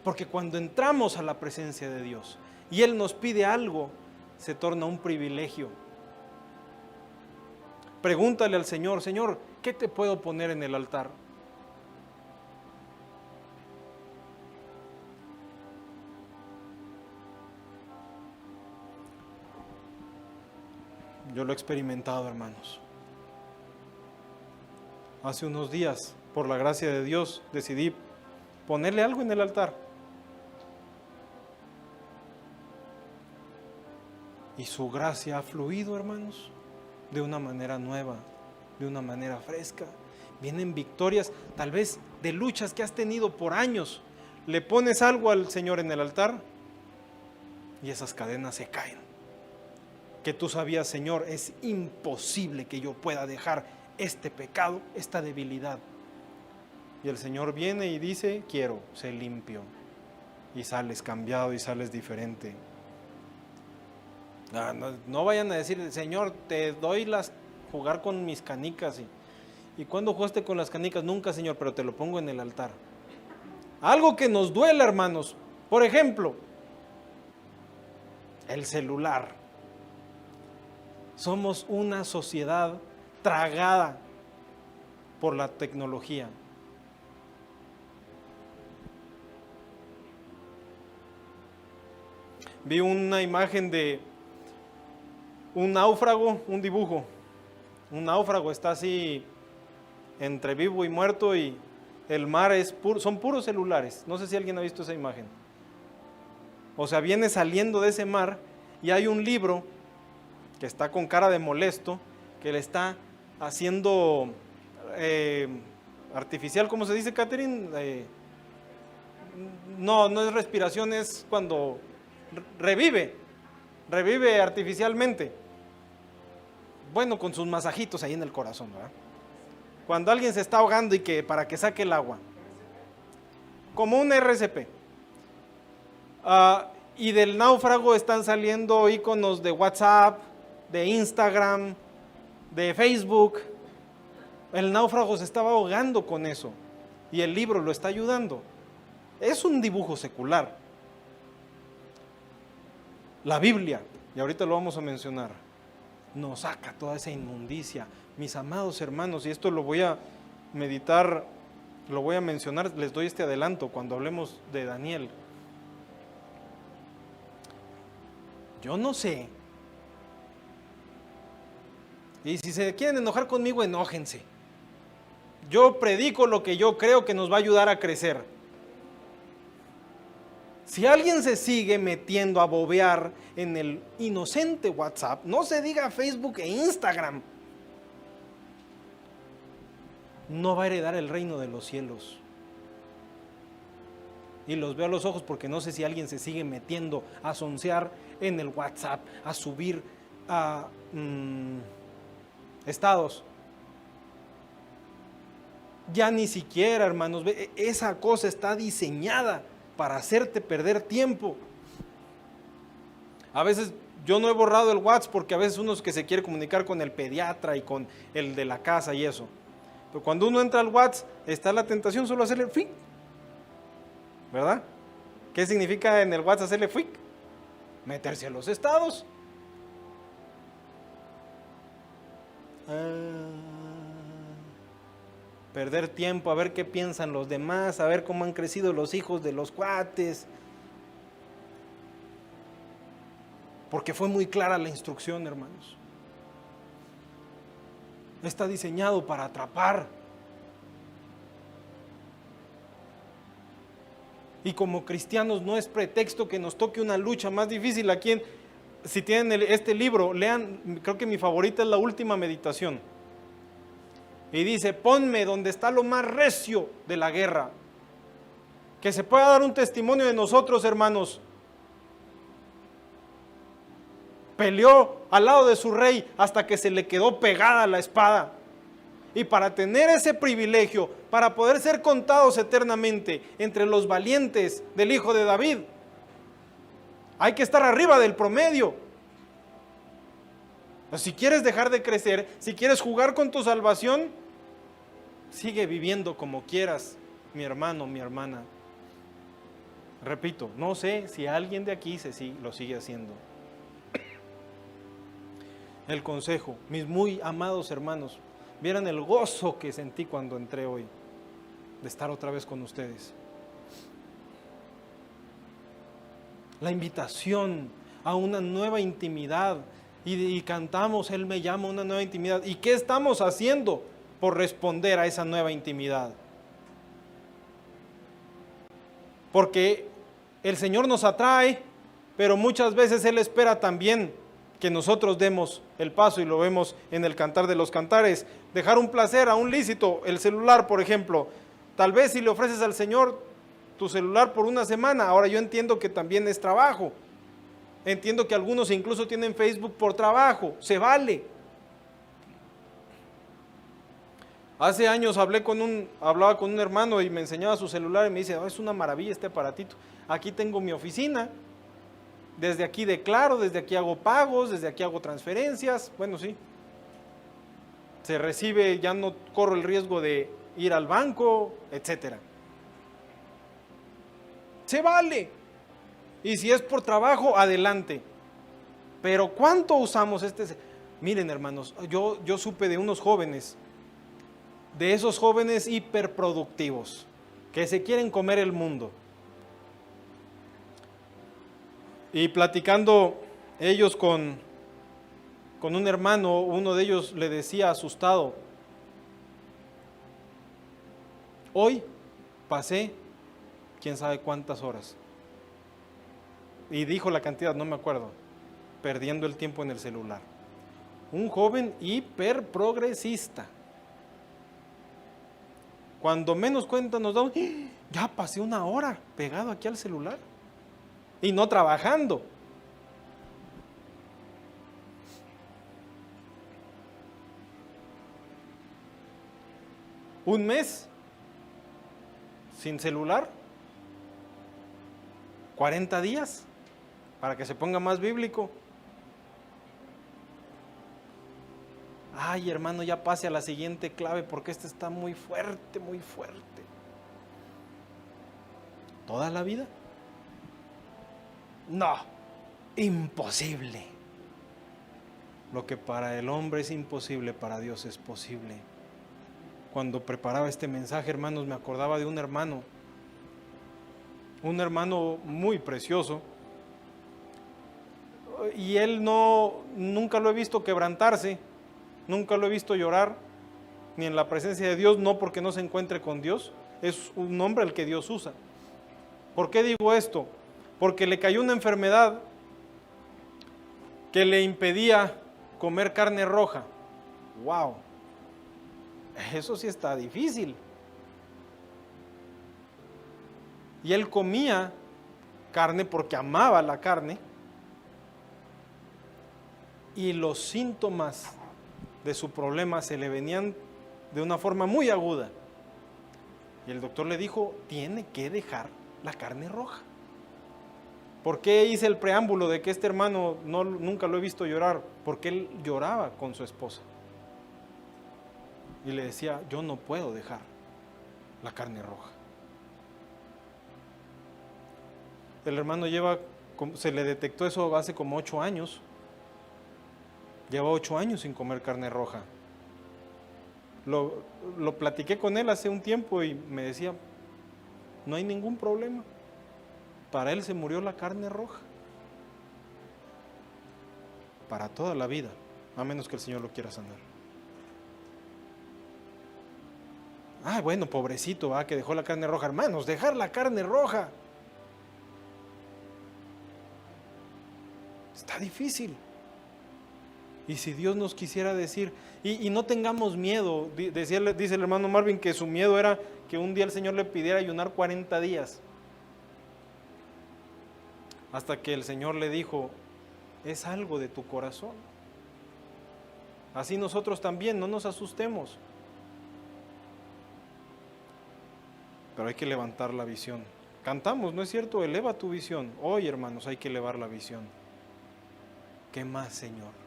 Porque cuando entramos a la presencia de Dios y Él nos pide algo, se torna un privilegio. Pregúntale al Señor, Señor, ¿qué te puedo poner en el altar? Yo lo he experimentado, hermanos. Hace unos días, por la gracia de Dios, decidí ponerle algo en el altar. Y su gracia ha fluido, hermanos, de una manera nueva, de una manera fresca. Vienen victorias, tal vez de luchas que has tenido por años. Le pones algo al Señor en el altar y esas cadenas se caen. Que tú sabías, Señor, es imposible que yo pueda dejar este pecado, esta debilidad. Y el Señor viene y dice, quiero, sé limpio. Y sales cambiado y sales diferente. No vayan a decir, Señor, te doy jugar con mis canicas. ¿Y cuándo jugaste con las canicas? Nunca, Señor, pero te lo pongo en el altar. Algo que nos duele, hermanos. Por ejemplo, el celular. Somos una sociedad tragada por la tecnología. Vi una imagen de un náufrago, un dibujo. Un náufrago está así entre vivo y muerto y el mar son puros celulares. No sé si alguien ha visto esa imagen. O sea, viene saliendo de ese mar y hay un libro que está con cara de molesto, que le está haciendo artificial, ¿cómo se dice, Catherine? No es respiración, es cuando revive artificialmente. Bueno, con sus masajitos ahí en el corazón, ¿verdad? Cuando alguien se está ahogando y que para que saque el agua, como un RCP. Y del náufrago están saliendo iconos de WhatsApp, de Instagram, de Facebook. El náufrago se estaba ahogando con eso y el libro lo está ayudando. Es un dibujo secular. La Biblia, y ahorita lo vamos a mencionar, nos saca toda esa inmundicia. Mis amados hermanos, y esto lo voy a meditar, lo voy a mencionar, les doy este adelanto cuando hablemos de Daniel. Yo no sé Y si se quieren enojar conmigo, enójense. Yo predico lo que yo creo que nos va a ayudar a crecer. Si alguien se sigue metiendo a bobear en el inocente WhatsApp, no se diga Facebook e Instagram, no va a heredar el reino de los cielos. Y los veo a los ojos porque no sé si alguien se sigue metiendo a soncear en el WhatsApp, a subir a estados. Ya ni siquiera, hermanos, esa cosa está diseñada para hacerte perder tiempo. A veces yo no he borrado el WhatsApp porque a veces uno es que se quiere comunicar con el pediatra y con el de la casa y eso. Pero cuando uno entra al WhatsApp, está la tentación solo hacerle flick, ¿verdad? ¿Qué significa en el WhatsApp hacerle flick? Meterse a los estados. Perder tiempo a ver qué piensan los demás, a ver cómo han crecido los hijos de los cuates. Porque fue muy clara la instrucción, hermanos. Está diseñado para atrapar. Y como cristianos no es pretexto que nos toque una lucha más difícil. Aquí, si tienen este libro, lean, creo que mi favorita es la última meditación. Y dice, ponme donde está lo más recio de la guerra. Que se pueda dar un testimonio de nosotros, hermanos. Peleó al lado de su rey hasta que se le quedó pegada la espada. Y para tener ese privilegio, para poder ser contados eternamente entre los valientes del hijo de David, hay que estar arriba del promedio. Si quieres dejar de crecer, si quieres jugar con tu salvación, sigue viviendo como quieras, mi hermano, mi hermana. Repito, no sé si alguien de aquí lo sigue haciendo. El consejo, mis muy amados hermanos, vieran el gozo que sentí cuando entré hoy, de estar otra vez con ustedes. La invitación a una nueva intimidad, y cantamos, Él me llama a una nueva intimidad. ¿Y qué estamos haciendo por responder a esa nueva intimidad? Porque el Señor nos atrae, pero muchas veces Él espera también que nosotros demos el paso, y lo vemos en el Cantar de los Cantares. Dejar un placer a un lícito, el celular, por ejemplo. Tal vez si le ofreces al Señor tu celular por una semana, ahora yo entiendo que también es trabajo. Entiendo que algunos incluso tienen Facebook por trabajo, se vale. Hace años hablaba con un hermano y me enseñaba su celular y me dice, es una maravilla este aparatito. Aquí tengo mi oficina, desde aquí declaro, desde aquí hago pagos, desde aquí hago transferencias. Bueno, sí. Se recibe, ya no corro el riesgo de ir al banco, etcétera. Se vale. Y si es por trabajo, adelante. Pero ¿cuánto usamos Miren, hermanos, yo supe de unos jóvenes, de esos jóvenes hiperproductivos, que se quieren comer el mundo. Y platicando ellos con un hermano, uno de ellos le decía asustado, hoy pasé quién sabe cuántas horas. Y dijo la cantidad, no me acuerdo, perdiendo el tiempo en el celular. Un joven hiperprogresista. Cuando menos cuenta nos damos, ya pasé una hora pegado aquí al celular y no trabajando. Un mes sin celular, 40 días, para que se ponga más bíblico. Ay, hermano, ya pase a la siguiente clave porque esta está muy fuerte, muy fuerte. ¿Toda la vida? No, imposible. Lo que para el hombre es imposible, para Dios es posible. Cuando preparaba este mensaje, hermanos, me acordaba de un hermano muy precioso, y él nunca lo he visto quebrantarse, nunca lo he visto llorar, ni en la presencia de Dios, no porque no se encuentre con Dios, es un hombre al que Dios usa. ¿Por qué digo esto? Porque le cayó una enfermedad que le impedía comer carne roja. ¡Wow! Eso sí está difícil. Y él comía carne porque amaba la carne, y los síntomas de su problema se le venían de una forma muy aguda. Y el doctor le dijo, tiene que dejar la carne roja. ¿Por qué hice el preámbulo de que este hermano nunca lo he visto llorar? Porque él lloraba con su esposa. Y le decía, yo no puedo dejar la carne roja. El hermano se le detectó eso hace como 8 años. Lleva 8 años sin comer carne roja. Lo platiqué con él hace un tiempo y me decía, no hay ningún problema. Para él se murió la carne roja. Para toda la vida, a menos que el Señor lo quiera sanar. Ah, bueno, pobrecito, que dejó la carne roja. Hermanos, dejar la carne roja está difícil. Y si Dios nos quisiera decir, y no tengamos miedo, dice el hermano Marvin que su miedo era que un día el Señor le pidiera ayunar 40 días. Hasta que el Señor le dijo, es algo de tu corazón. Así nosotros también, no nos asustemos. Pero hay que levantar la visión. Cantamos, ¿no es cierto? Eleva tu visión. Hoy, hermanos, hay que elevar la visión. ¿Qué más, Señor?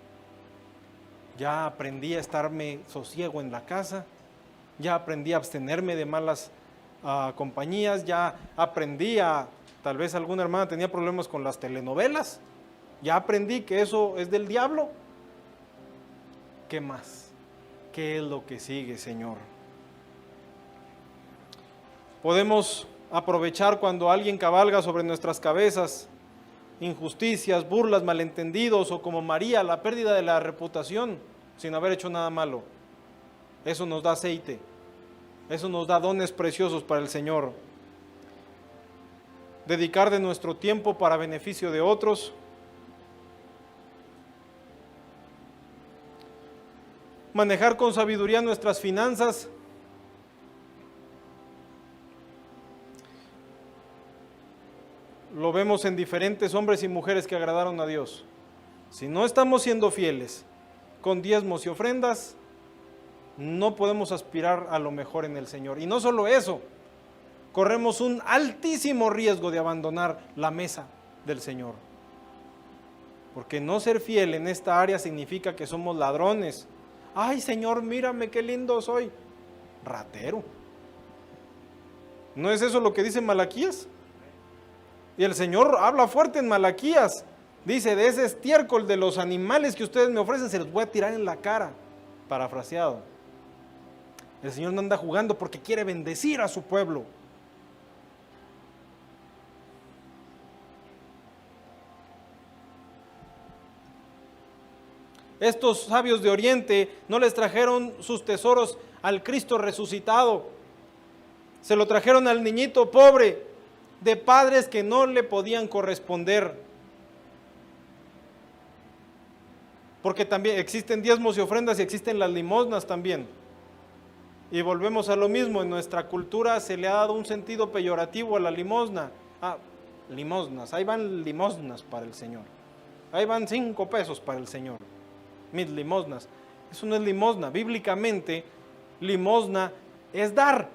Ya aprendí a estarme sosiego en la casa, ya aprendí a abstenerme de malas compañías, ya aprendí tal vez alguna hermana tenía problemas con las telenovelas, ya aprendí que eso es del diablo. ¿Qué más? ¿Qué es lo que sigue, Señor? Podemos aprovechar cuando alguien cabalga sobre nuestras cabezas injusticias, burlas, malentendidos, o como María, la pérdida de la reputación sin haber hecho nada malo. Eso nos da aceite, eso nos da dones preciosos para el Señor. Dedicar de nuestro tiempo para beneficio de otros. Manejar con sabiduría nuestras finanzas. Lo vemos en diferentes hombres y mujeres que agradaron a Dios. Si no estamos siendo fieles con diezmos y ofrendas, no podemos aspirar a lo mejor en el Señor. Y no solo eso, corremos un altísimo riesgo de abandonar la mesa del Señor. Porque no ser fiel en esta área significa que somos ladrones. Ay, Señor, mírame qué lindo soy. Ratero. ¿No es eso lo que dice Malaquías? Y el Señor habla fuerte en Malaquías. Dice, de ese estiércol de los animales que ustedes me ofrecen, se los voy a tirar en la cara. Parafraseado. El Señor no anda jugando porque quiere bendecir a su pueblo. Estos sabios de Oriente no les trajeron sus tesoros al Cristo resucitado. Se lo trajeron al niñito pobre, de padres que no le podían corresponder. Porque también existen diezmos y ofrendas y existen las limosnas también. Y volvemos a lo mismo, en nuestra cultura se le ha dado un sentido peyorativo a la limosna. Limosnas, ahí van limosnas para el Señor. Ahí van 5 pesos para el Señor. Mis limosnas. Eso no es limosna. Bíblicamente, limosna es dar,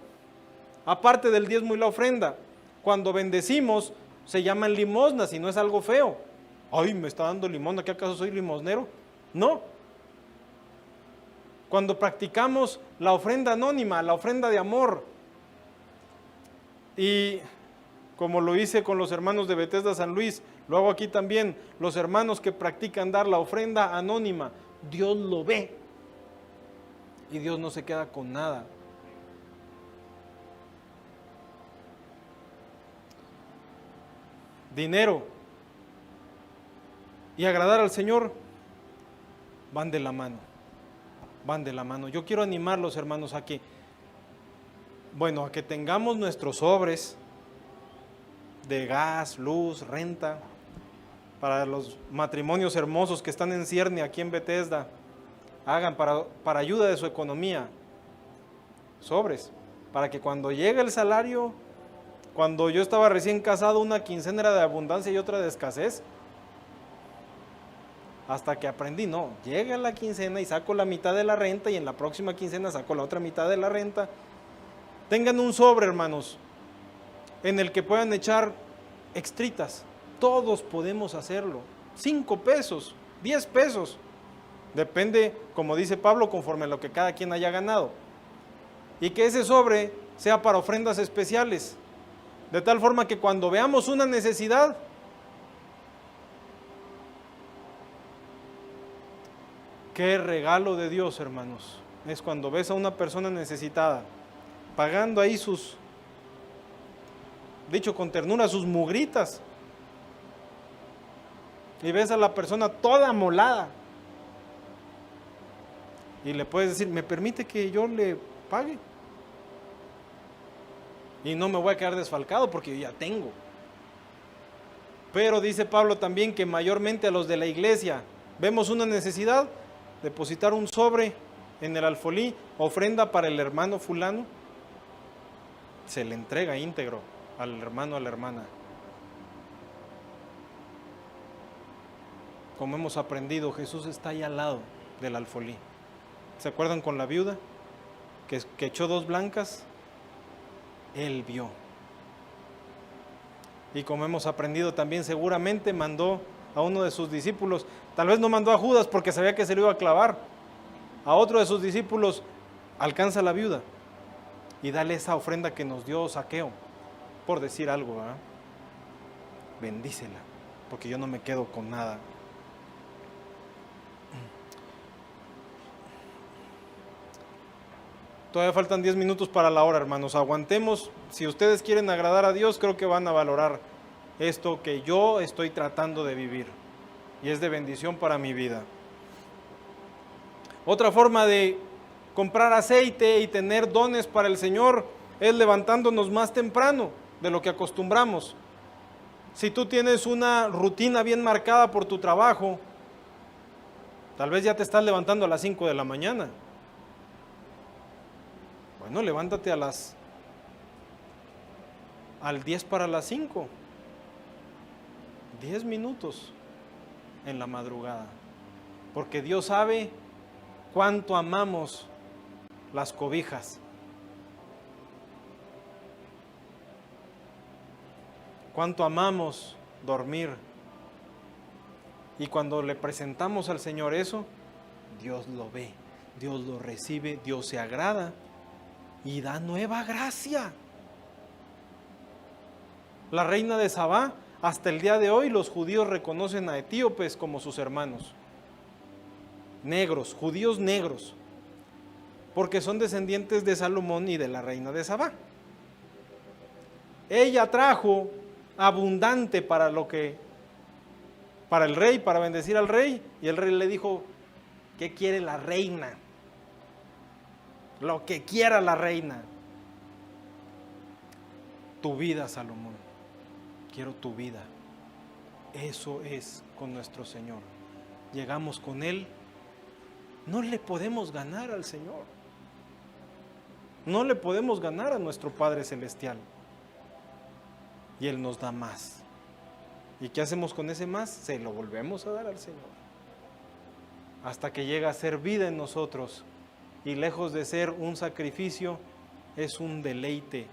aparte del diezmo y la ofrenda. Cuando bendecimos, se llaman limosnas y no es algo feo. Ay, me está dando limosna, ¿qué acaso soy limosnero? No. Cuando practicamos la ofrenda anónima, la ofrenda de amor, y como lo hice con los hermanos de Bethesda San Luis, lo hago aquí también, los hermanos que practican dar la ofrenda anónima, Dios lo ve y Dios no se queda con nada. Dinero y agradar al Señor van de la mano. van de la mano. Yo quiero animarlos, hermanos, a que tengamos nuestros sobres de gas, luz, renta, para los matrimonios hermosos que están en cierne aquí en Bethesda, hagan para ayuda de su economía, sobres, para que cuando llegue el salario, cuando yo estaba recién casado, una quincena era de abundancia y otra de escasez, hasta que aprendí, no, llega la quincena y saco la mitad de la renta y en la próxima quincena saco la otra mitad de la renta. Tengan un sobre, hermanos, en el que puedan echar extritas. Todos podemos hacerlo. 5 pesos, 10 pesos. Depende, como dice Pablo, conforme a lo que cada quien haya ganado. Y que ese sobre sea para ofrendas especiales. De tal forma que cuando veamos una necesidad, qué regalo de Dios, hermanos, es cuando ves a una persona necesitada, pagando ahí dicho con ternura, sus mugritas, y ves a la persona toda amolada, y le puedes decir, ¿me permite que yo le pague? Y no me voy a quedar desfalcado porque yo ya tengo. Pero dice Pablo también que mayormente a los de la iglesia, vemos una necesidad, depositar un sobre en el alfolí, ofrenda para el hermano fulano, se le entrega íntegro al hermano, a la hermana. Como hemos aprendido, Jesús está ahí al lado del alfolí. ¿Se acuerdan con la viuda que echó 2 blancas? Él vio. Y como hemos aprendido también, seguramente mandó a uno de sus discípulos, tal vez no mandó a Judas porque sabía que se lo iba a clavar, a otro de sus discípulos, alcanza a la viuda y dale esa ofrenda que nos dio Zaqueo, por decir algo, ¿verdad? Bendícela, porque yo no me quedo con nada. Todavía faltan 10 minutos para la hora, hermanos. Aguantemos. Si ustedes quieren agradar a Dios, creo que van a valorar esto que yo estoy tratando de vivir. Y es de bendición para mi vida. Otra forma de comprar aceite y tener dones para el Señor es levantándonos más temprano de lo que acostumbramos. Si tú tienes una rutina bien marcada por tu trabajo, tal vez ya te estás levantando a las 5 de la mañana. Bueno, levántate al 10 para las 5. 10 minutos en la madrugada. Porque Dios sabe cuánto amamos las cobijas. Cuánto amamos dormir. Y cuando le presentamos al Señor eso, Dios lo ve, Dios lo recibe, Dios se agrada y da nueva gracia. La reina de Sabá, hasta el día de hoy los judíos reconocen a etíopes como sus hermanos. Negros, judíos negros, porque son descendientes de Salomón y de la reina de Sabá. Ella trajo abundante para el rey, para bendecir al rey, y el rey le dijo, ¿qué quiere la reina? Lo que quiera la reina. Tu vida, Salomón. Quiero tu vida. Eso es con nuestro Señor. Llegamos con Él. No le podemos ganar al Señor. No le podemos ganar a nuestro Padre Celestial. Y Él nos da más. ¿Y qué hacemos con ese más? Se lo volvemos a dar al Señor. Hasta que llega a ser vida en nosotros. Y lejos de ser un sacrificio, es un deleite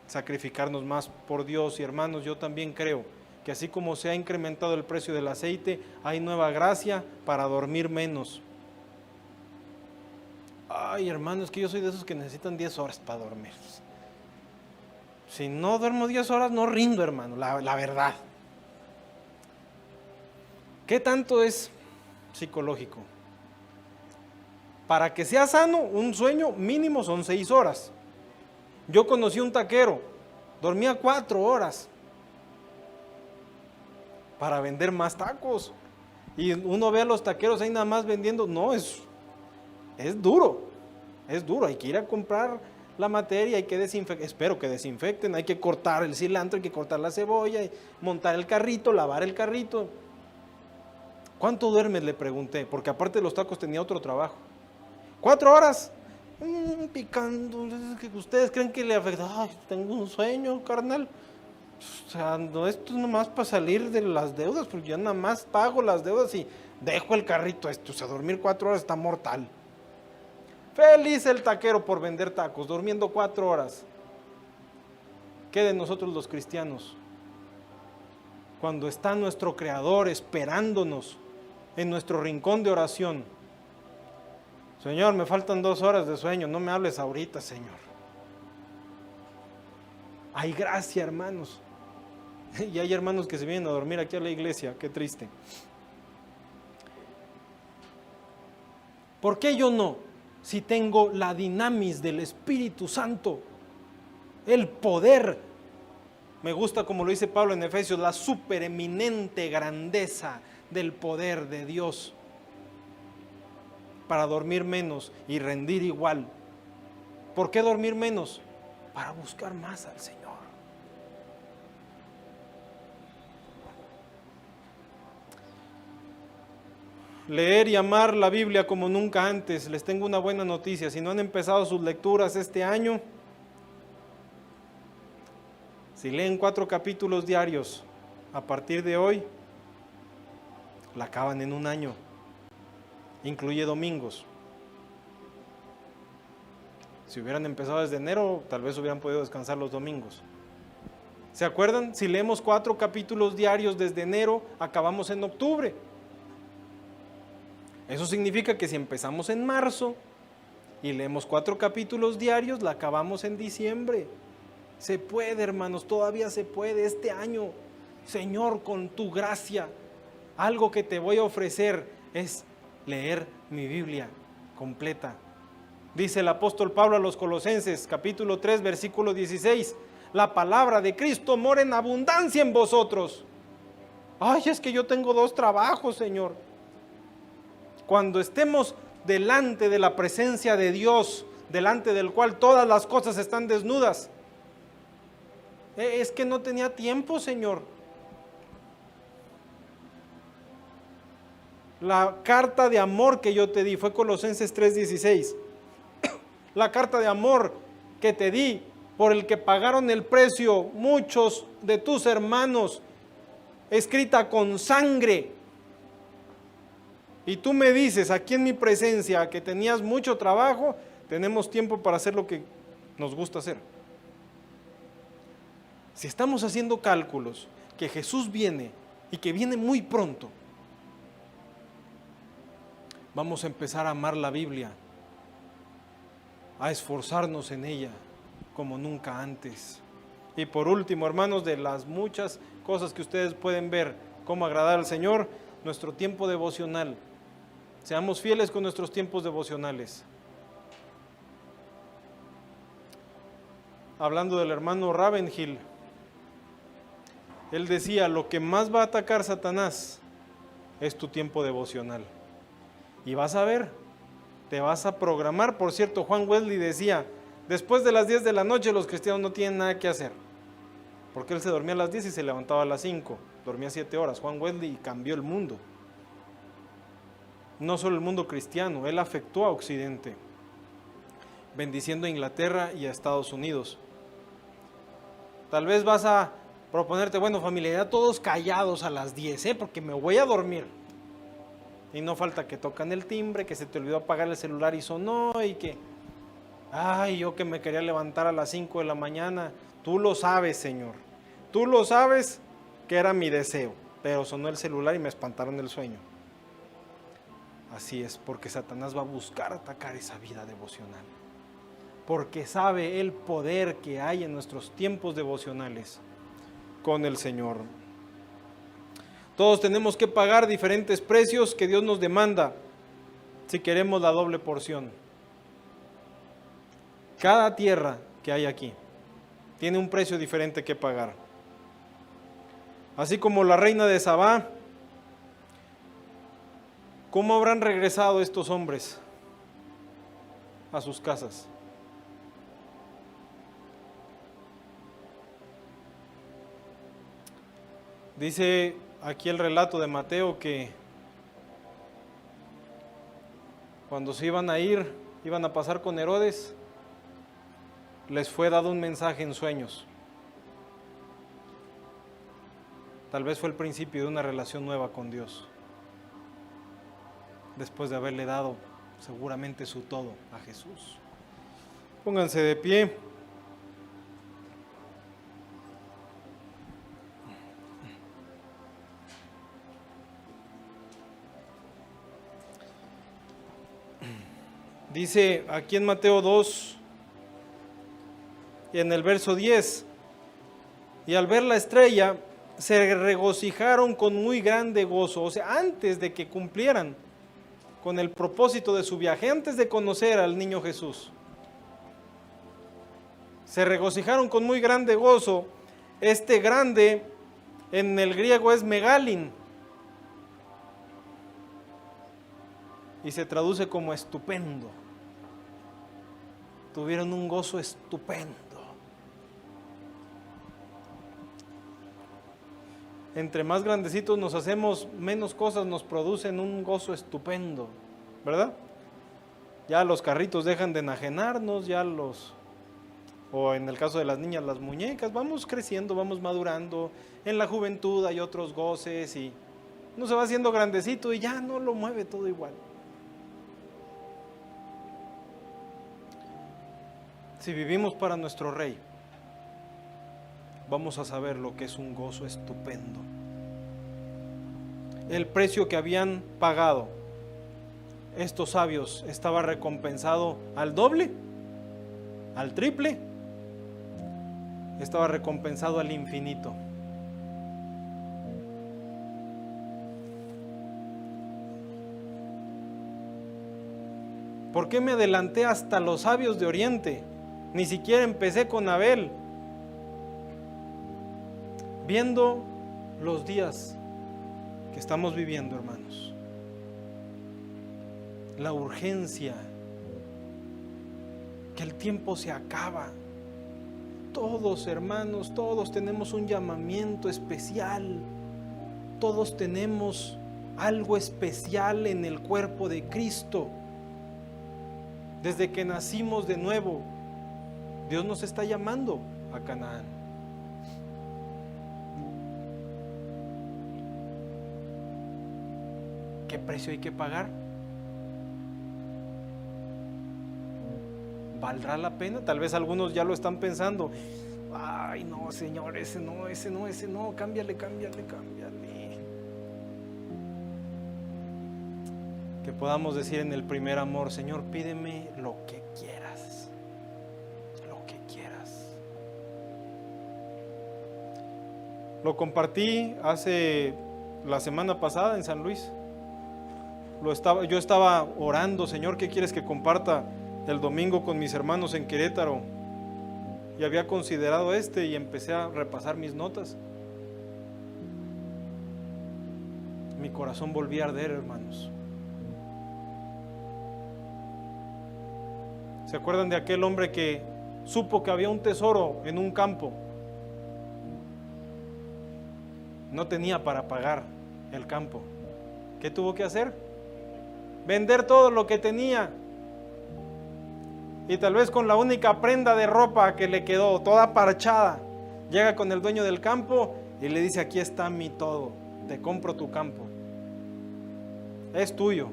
sacrificarnos más por Dios. Y hermanos, yo también creo que así como se ha incrementado el precio del aceite, hay nueva gracia para dormir menos. Ay, hermanos, es que yo soy de esos que necesitan 10 horas para dormir. Si no duermo 10 horas, no rindo, hermano, la verdad. ¿Qué tanto es psicológico? Para que sea sano, un sueño mínimo son 6 horas. Yo conocí un taquero, dormía 4 horas para vender más tacos. Y uno ve a los taqueros ahí nada más vendiendo, no, es duro, hay que ir a comprar la materia, hay que desinfectar, espero que desinfecten, hay que cortar el cilantro, hay que cortar la cebolla, montar el carrito, lavar el carrito. ¿Cuánto duermes?, le pregunté, porque aparte de los tacos tenía otro trabajo. 4 horas, picando. ¿Ustedes creen que le afecta? Ay, tengo un sueño, carnal. O sea, no, esto es nomás para salir de las deudas, porque yo nada más pago las deudas y dejo el carrito o sea, dormir 4 horas está mortal. Feliz el taquero por vender tacos, durmiendo 4 horas. ¿Qué de nosotros los cristianos? Cuando está nuestro Creador esperándonos en nuestro rincón de oración. Señor, me faltan 2 horas de sueño, no me hables ahorita, Señor. Hay gracia, hermanos. Y hay hermanos que se vienen a dormir aquí a la iglesia, qué triste. ¿Por qué yo no? Si tengo la dinamis del Espíritu Santo, el poder. Me gusta como lo dice Pablo en Efesios, la supereminente grandeza del poder de Dios para dormir menos y rendir igual. ¿Por qué dormir menos? Para buscar más al Señor. Leer y amar la Biblia como nunca antes. Les tengo una buena noticia. Si no han empezado sus lecturas este año, si leen 4 capítulos diarios a partir de hoy, la acaban en un año. Incluye domingos. Si hubieran empezado desde enero, tal vez hubieran podido descansar los domingos. ¿Se acuerdan? Si leemos 4 capítulos diarios desde enero, acabamos en octubre. Eso significa que si empezamos en marzo y leemos 4 capítulos diarios, la acabamos en diciembre. Se puede, hermanos, todavía se puede este año. Señor, con tu gracia, algo que te voy a ofrecer es leer mi Biblia completa. Dice el apóstol Pablo a los Colosenses, capítulo 3, versículo 16, la palabra de Cristo mora en abundancia en vosotros. Ay, es que yo tengo 2 trabajos, Señor. Cuando estemos delante de la presencia de Dios, delante del cual todas las cosas están desnudas, es que no tenía tiempo, Señor. La carta de amor que yo te di fue Colosenses 3:16. La carta de amor que te di, por el que pagaron el precio muchos de tus hermanos, escrita con sangre. Y tú me dices aquí en mi presencia que tenías mucho trabajo, tenemos tiempo para hacer lo que nos gusta hacer. Si estamos haciendo cálculos, que Jesús viene y que viene muy pronto, vamos a empezar a amar la Biblia, a esforzarnos en ella como nunca antes. Y por último, hermanos, de las muchas cosas que ustedes pueden ver cómo agradar al Señor, nuestro tiempo devocional. Seamos fieles con nuestros tiempos devocionales. Hablando del hermano Ravenhill, él decía, lo que más va a atacar Satanás es tu tiempo devocional. Y vas a ver, te vas a programar. Por cierto, Juan Wesley decía, después de las 10 de la noche los cristianos no tienen nada que hacer. Porque él se dormía a las 10 y se levantaba a las 5. Dormía 7 horas. Juan Wesley cambió el mundo. No solo el mundo cristiano, él afectó a Occidente, bendiciendo a Inglaterra y a Estados Unidos. Tal vez vas a proponerte, bueno, familia, ya todos callados a las 10, porque me voy a dormir. Y no falta que tocan el timbre, que se te olvidó apagar el celular y sonó, y que, ay, yo que me quería levantar a las 5 de la mañana. Tú lo sabes, Señor. Tú lo sabes que era mi deseo, pero sonó el celular y me espantaron el sueño. Así es, porque Satanás va a buscar atacar esa vida devocional. Porque sabe el poder que hay en nuestros tiempos devocionales con el Señor. Todos tenemos que pagar diferentes precios que Dios nos demanda si queremos la doble porción. Cada tierra que hay aquí tiene un precio diferente que pagar. Así como la reina de Sabá, ¿cómo habrán regresado estos hombres? a sus casas. Dice aquí el relato de Mateo que cuando se iban a ir, iban a pasar con Herodes, les fue dado un mensaje en sueños. Tal vez fue el principio de una relación nueva con Dios, después de haberle dado seguramente su todo a Jesús. Pónganse de pie. Dice aquí en Mateo 2, y en el verso 10, y al ver la estrella, se regocijaron con muy grande gozo. O sea, antes de que cumplieran con el propósito de su viaje, antes de conocer al niño Jesús, se regocijaron con muy grande gozo. Este grande en el griego es megalin y se traduce como estupendo. Tuvieron un gozo estupendo. Entre más grandecitos nos hacemos, menos cosas nos producen un gozo estupendo, ¿verdad? Ya los carritos dejan de enajenarnos, o en el caso de las niñas, las muñecas, vamos creciendo, vamos madurando. En la juventud hay otros goces y uno se va haciendo grandecito y ya no lo mueve todo igual. Si vivimos para nuestro Rey, vamos a saber lo que es un gozo estupendo. El precio que habían pagado estos sabios estaba recompensado al doble, al triple, estaba recompensado al infinito. ¿Por qué me adelanté hasta los sabios de Oriente? Ni siquiera empecé con Abel. Viendo los días que estamos viviendo, hermanos, la urgencia, que el tiempo se acaba. Todos, hermanos, todos tenemos un llamamiento especial. Todos tenemos algo especial en el cuerpo de Cristo. Desde que nacimos de nuevo, Dios nos está llamando a Canaán. ¿Qué precio hay que pagar? ¿Valdrá la pena? Tal vez algunos ya lo están pensando. Ay, no, Señor, ese no, cámbiale. Que podamos decir en el primer amor: Señor, pídeme lo que quieras. Lo que quieras. Lo compartí hace la semana pasada en San Luis. Yo estaba orando: Señor, ¿qué quieres que comparta el domingo con mis hermanos en Querétaro? Y había considerado y empecé a repasar mis notas. Mi corazón volvía a arder, hermanos. ¿Se acuerdan de aquel hombre que supo que había un tesoro en un campo? No tenía para pagar el campo. ¿Qué tuvo que hacer? Vender todo lo que tenía. Y tal vez con la única prenda de ropa que le quedó, toda parchada, llega con el dueño del campo y le dice: aquí está mi todo, te compro tu campo, es tuyo.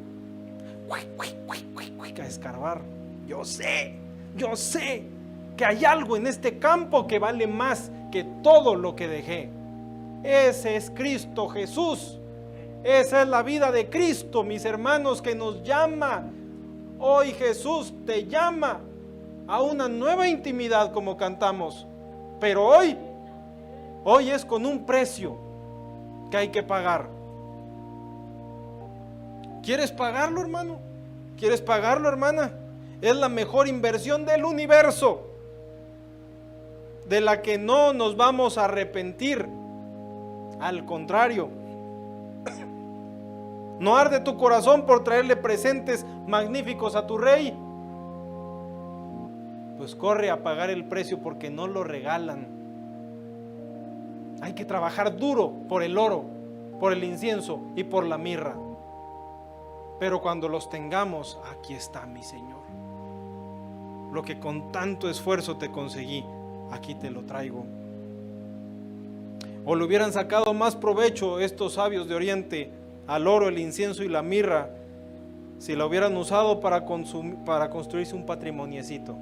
A escarbar. Yo sé que hay algo en este campo que vale más que todo lo que dejé. Ese es Cristo Jesús. Esa es la vida de Cristo, mis hermanos, que nos llama. Hoy Jesús te llama a una nueva intimidad, como cantamos. Pero hoy es con un precio que hay que pagar. ¿Quieres pagarlo, hermano? ¿Quieres pagarlo, hermana? Es la mejor inversión del universo, de la que no nos vamos a arrepentir. Al contrario, ¿no arde tu corazón por traerle presentes magníficos a tu Rey? pues corre a pagar el precio porque no lo regalan. Hay que trabajar duro por el oro, por el incienso y por la mirra. Pero cuando los tengamos, aquí está mi Señor. Lo que con tanto esfuerzo te conseguí, aquí te lo traigo. O le hubieran sacado más provecho estos sabios de Oriente al oro, el incienso y la mirra, si lo hubieran usado para construirse un patrimoniecito.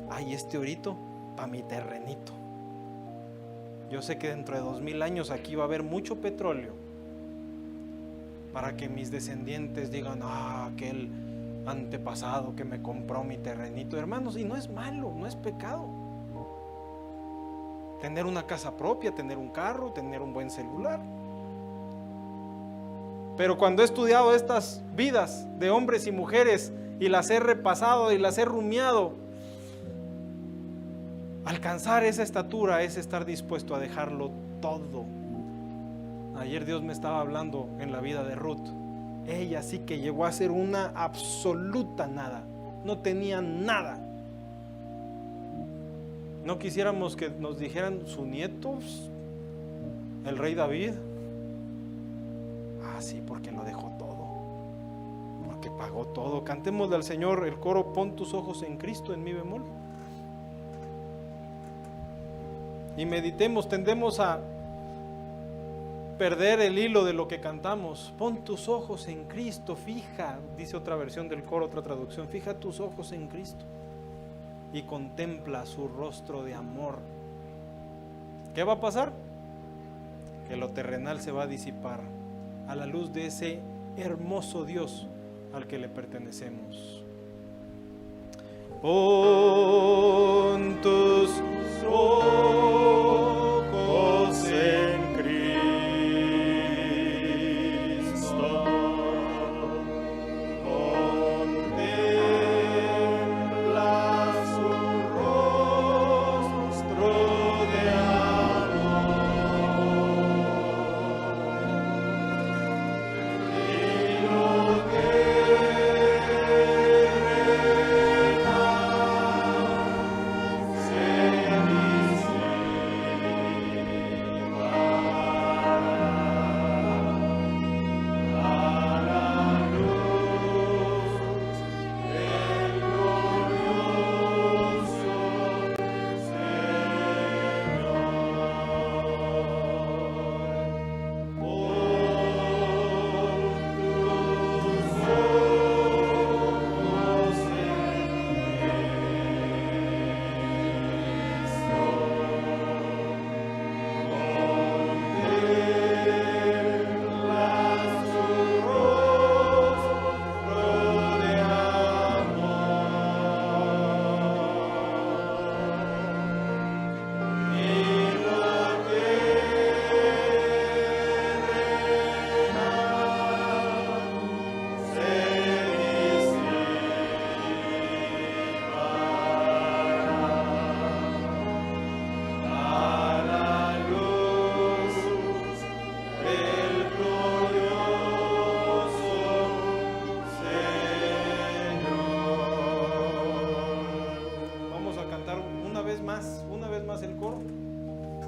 Ay, este orito para mi terrenito. Yo sé que dentro de 2000 años aquí va a haber mucho petróleo, para que mis descendientes digan, aquel antepasado que me compró mi terrenito. Hermanos, y no es malo, no es pecado tener una casa propia, tener un carro, tener un buen celular. Pero cuando he estudiado estas vidas de hombres y mujeres y las he repasado y las he rumiado, alcanzar esa estatura es estar dispuesto a dejarlo todo. Ayer Dios me estaba hablando en la vida de Ruth. Ella sí que llegó a ser una absoluta nada, no tenía nada. No quisiéramos que nos dijeran su nieto, el rey David. Sí, porque lo dejó todo, porque pagó todo. Cantémosle al Señor el coro, pon tus ojos en Cristo, en mi bemol. Y meditemos, tendemos a perder el hilo de lo que cantamos. Pon tus ojos en Cristo, fija, dice otra versión del coro, otra traducción, fija tus ojos en Cristo y contempla su rostro de amor. ¿Qué va a pasar? Que lo terrenal se va a disipar a la luz de ese hermoso Dios al que le pertenecemos. Pon tus ojos en Cristo, contempla su rostro de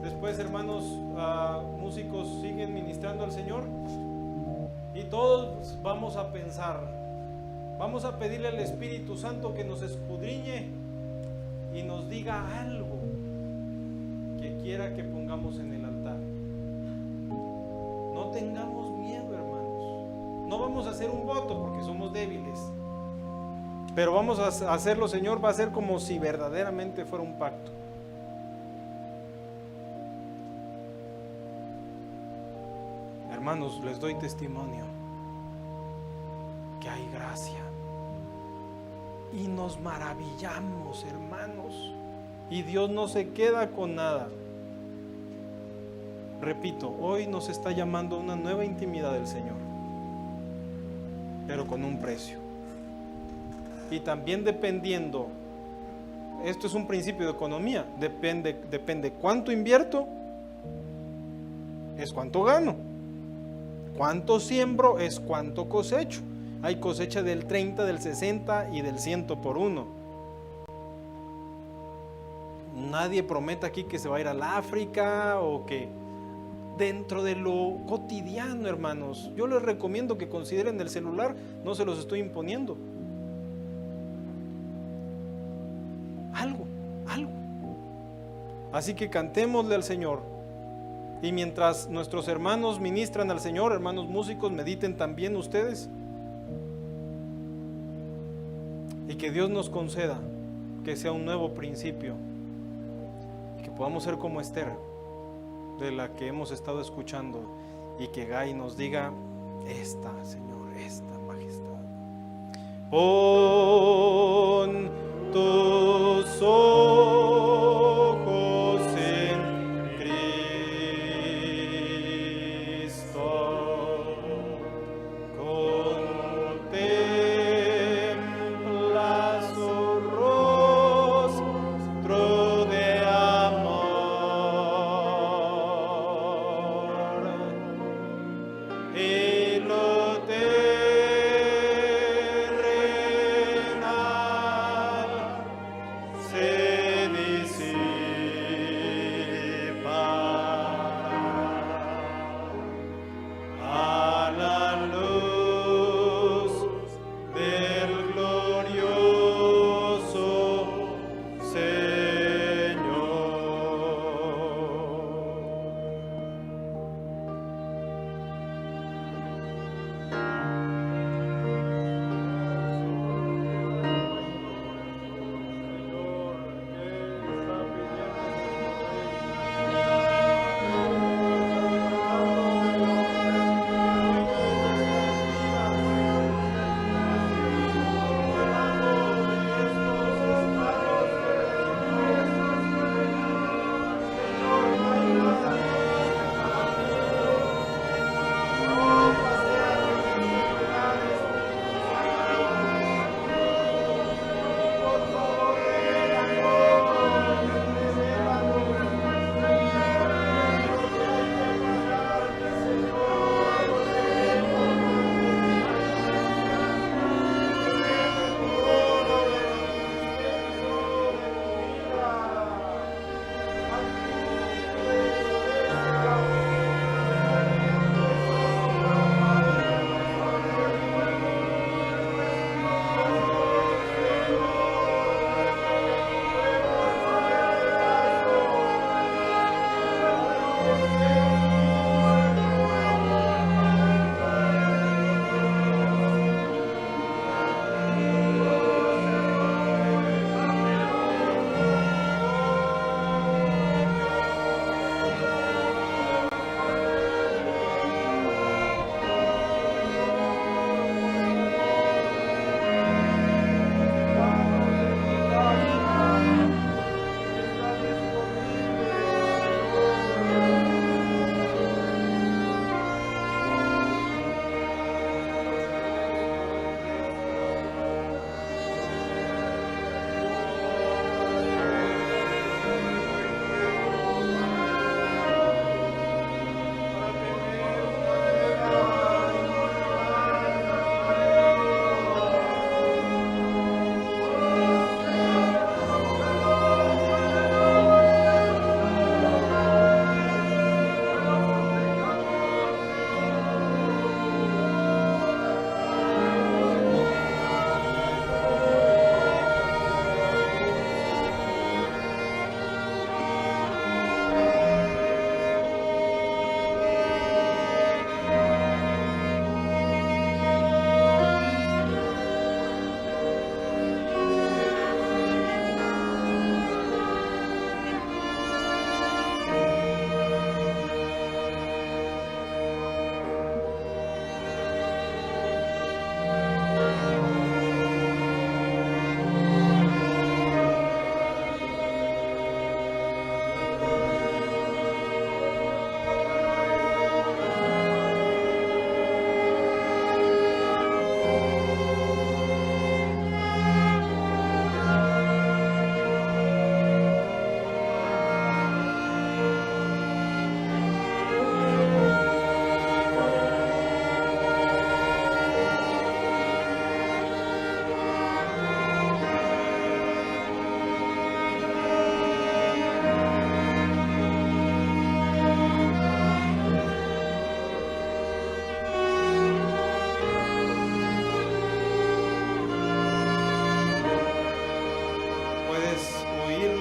Después, hermanos músicos siguen ministrando al Señor y todos vamos a pensar, vamos a pedirle al Espíritu Santo que nos escudriñe y nos diga algo que quiera que pongamos en el altar. No tengamos miedo, hermanos. No vamos a hacer un voto porque somos débiles, pero vamos a hacerlo, Señor, va a ser como si verdaderamente fuera un pacto. Hermanos, les doy testimonio que hay gracia y nos maravillamos, hermanos, y Dios no se queda con nada. Repito, hoy nos está llamando a una nueva intimidad del Señor, pero con un precio. Y también dependiendo, esto es un principio de economía, depende cuánto invierto, es cuánto gano. Cuánto siembro es cuánto cosecho. Hay cosecha del 30, del 60 y del 100 por 1. Nadie promete aquí que se va a ir al África o que dentro de lo cotidiano, hermanos. Yo les recomiendo que consideren el celular, no se los estoy imponiendo. Algo. Así que cantémosle al Señor. Y mientras nuestros hermanos ministran al Señor, hermanos músicos, mediten también ustedes. Y que Dios nos conceda que sea un nuevo principio. Y que podamos ser como Esther, de la que hemos estado escuchando. Y que Gai nos diga, esta, Señor, esta majestad. Pon tus ojos en Cristo, contempla su rostro de amor y no te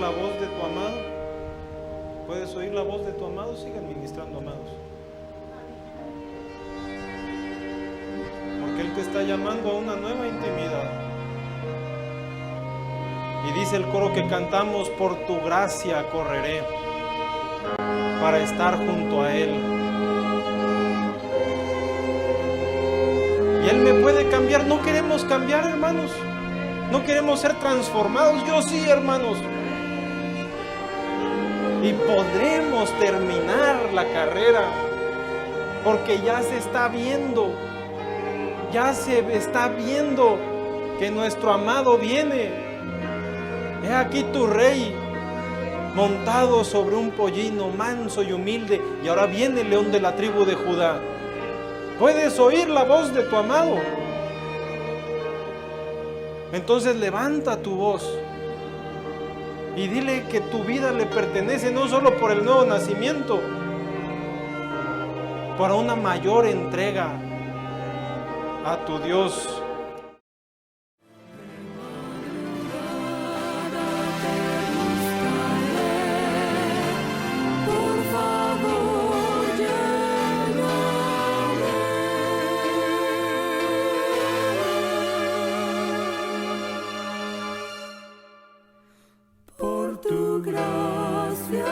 la voz de tu amado? ¿Puedes oír la voz de tu amado? Sigan ministrando, amados. Porque Él te está llamando a una nueva intimidad. Y dice el coro que cantamos: por tu gracia correré para estar junto a Él. Y Él me puede cambiar. No queremos cambiar, hermanos. No queremos ser transformados. Yo sí, hermanos. Y podremos terminar la carrera, porque ya se está viendo. Ya se está viendo que nuestro amado viene. He aquí tu rey, montado sobre un pollino, manso y humilde, y ahora viene el león de la tribu de Judá. ¿Puedes oír la voz de tu amado? Entonces levanta tu voz y dile que tu vida le pertenece, no solo por el nuevo nacimiento, para una mayor entrega a tu Dios. Por tu gracia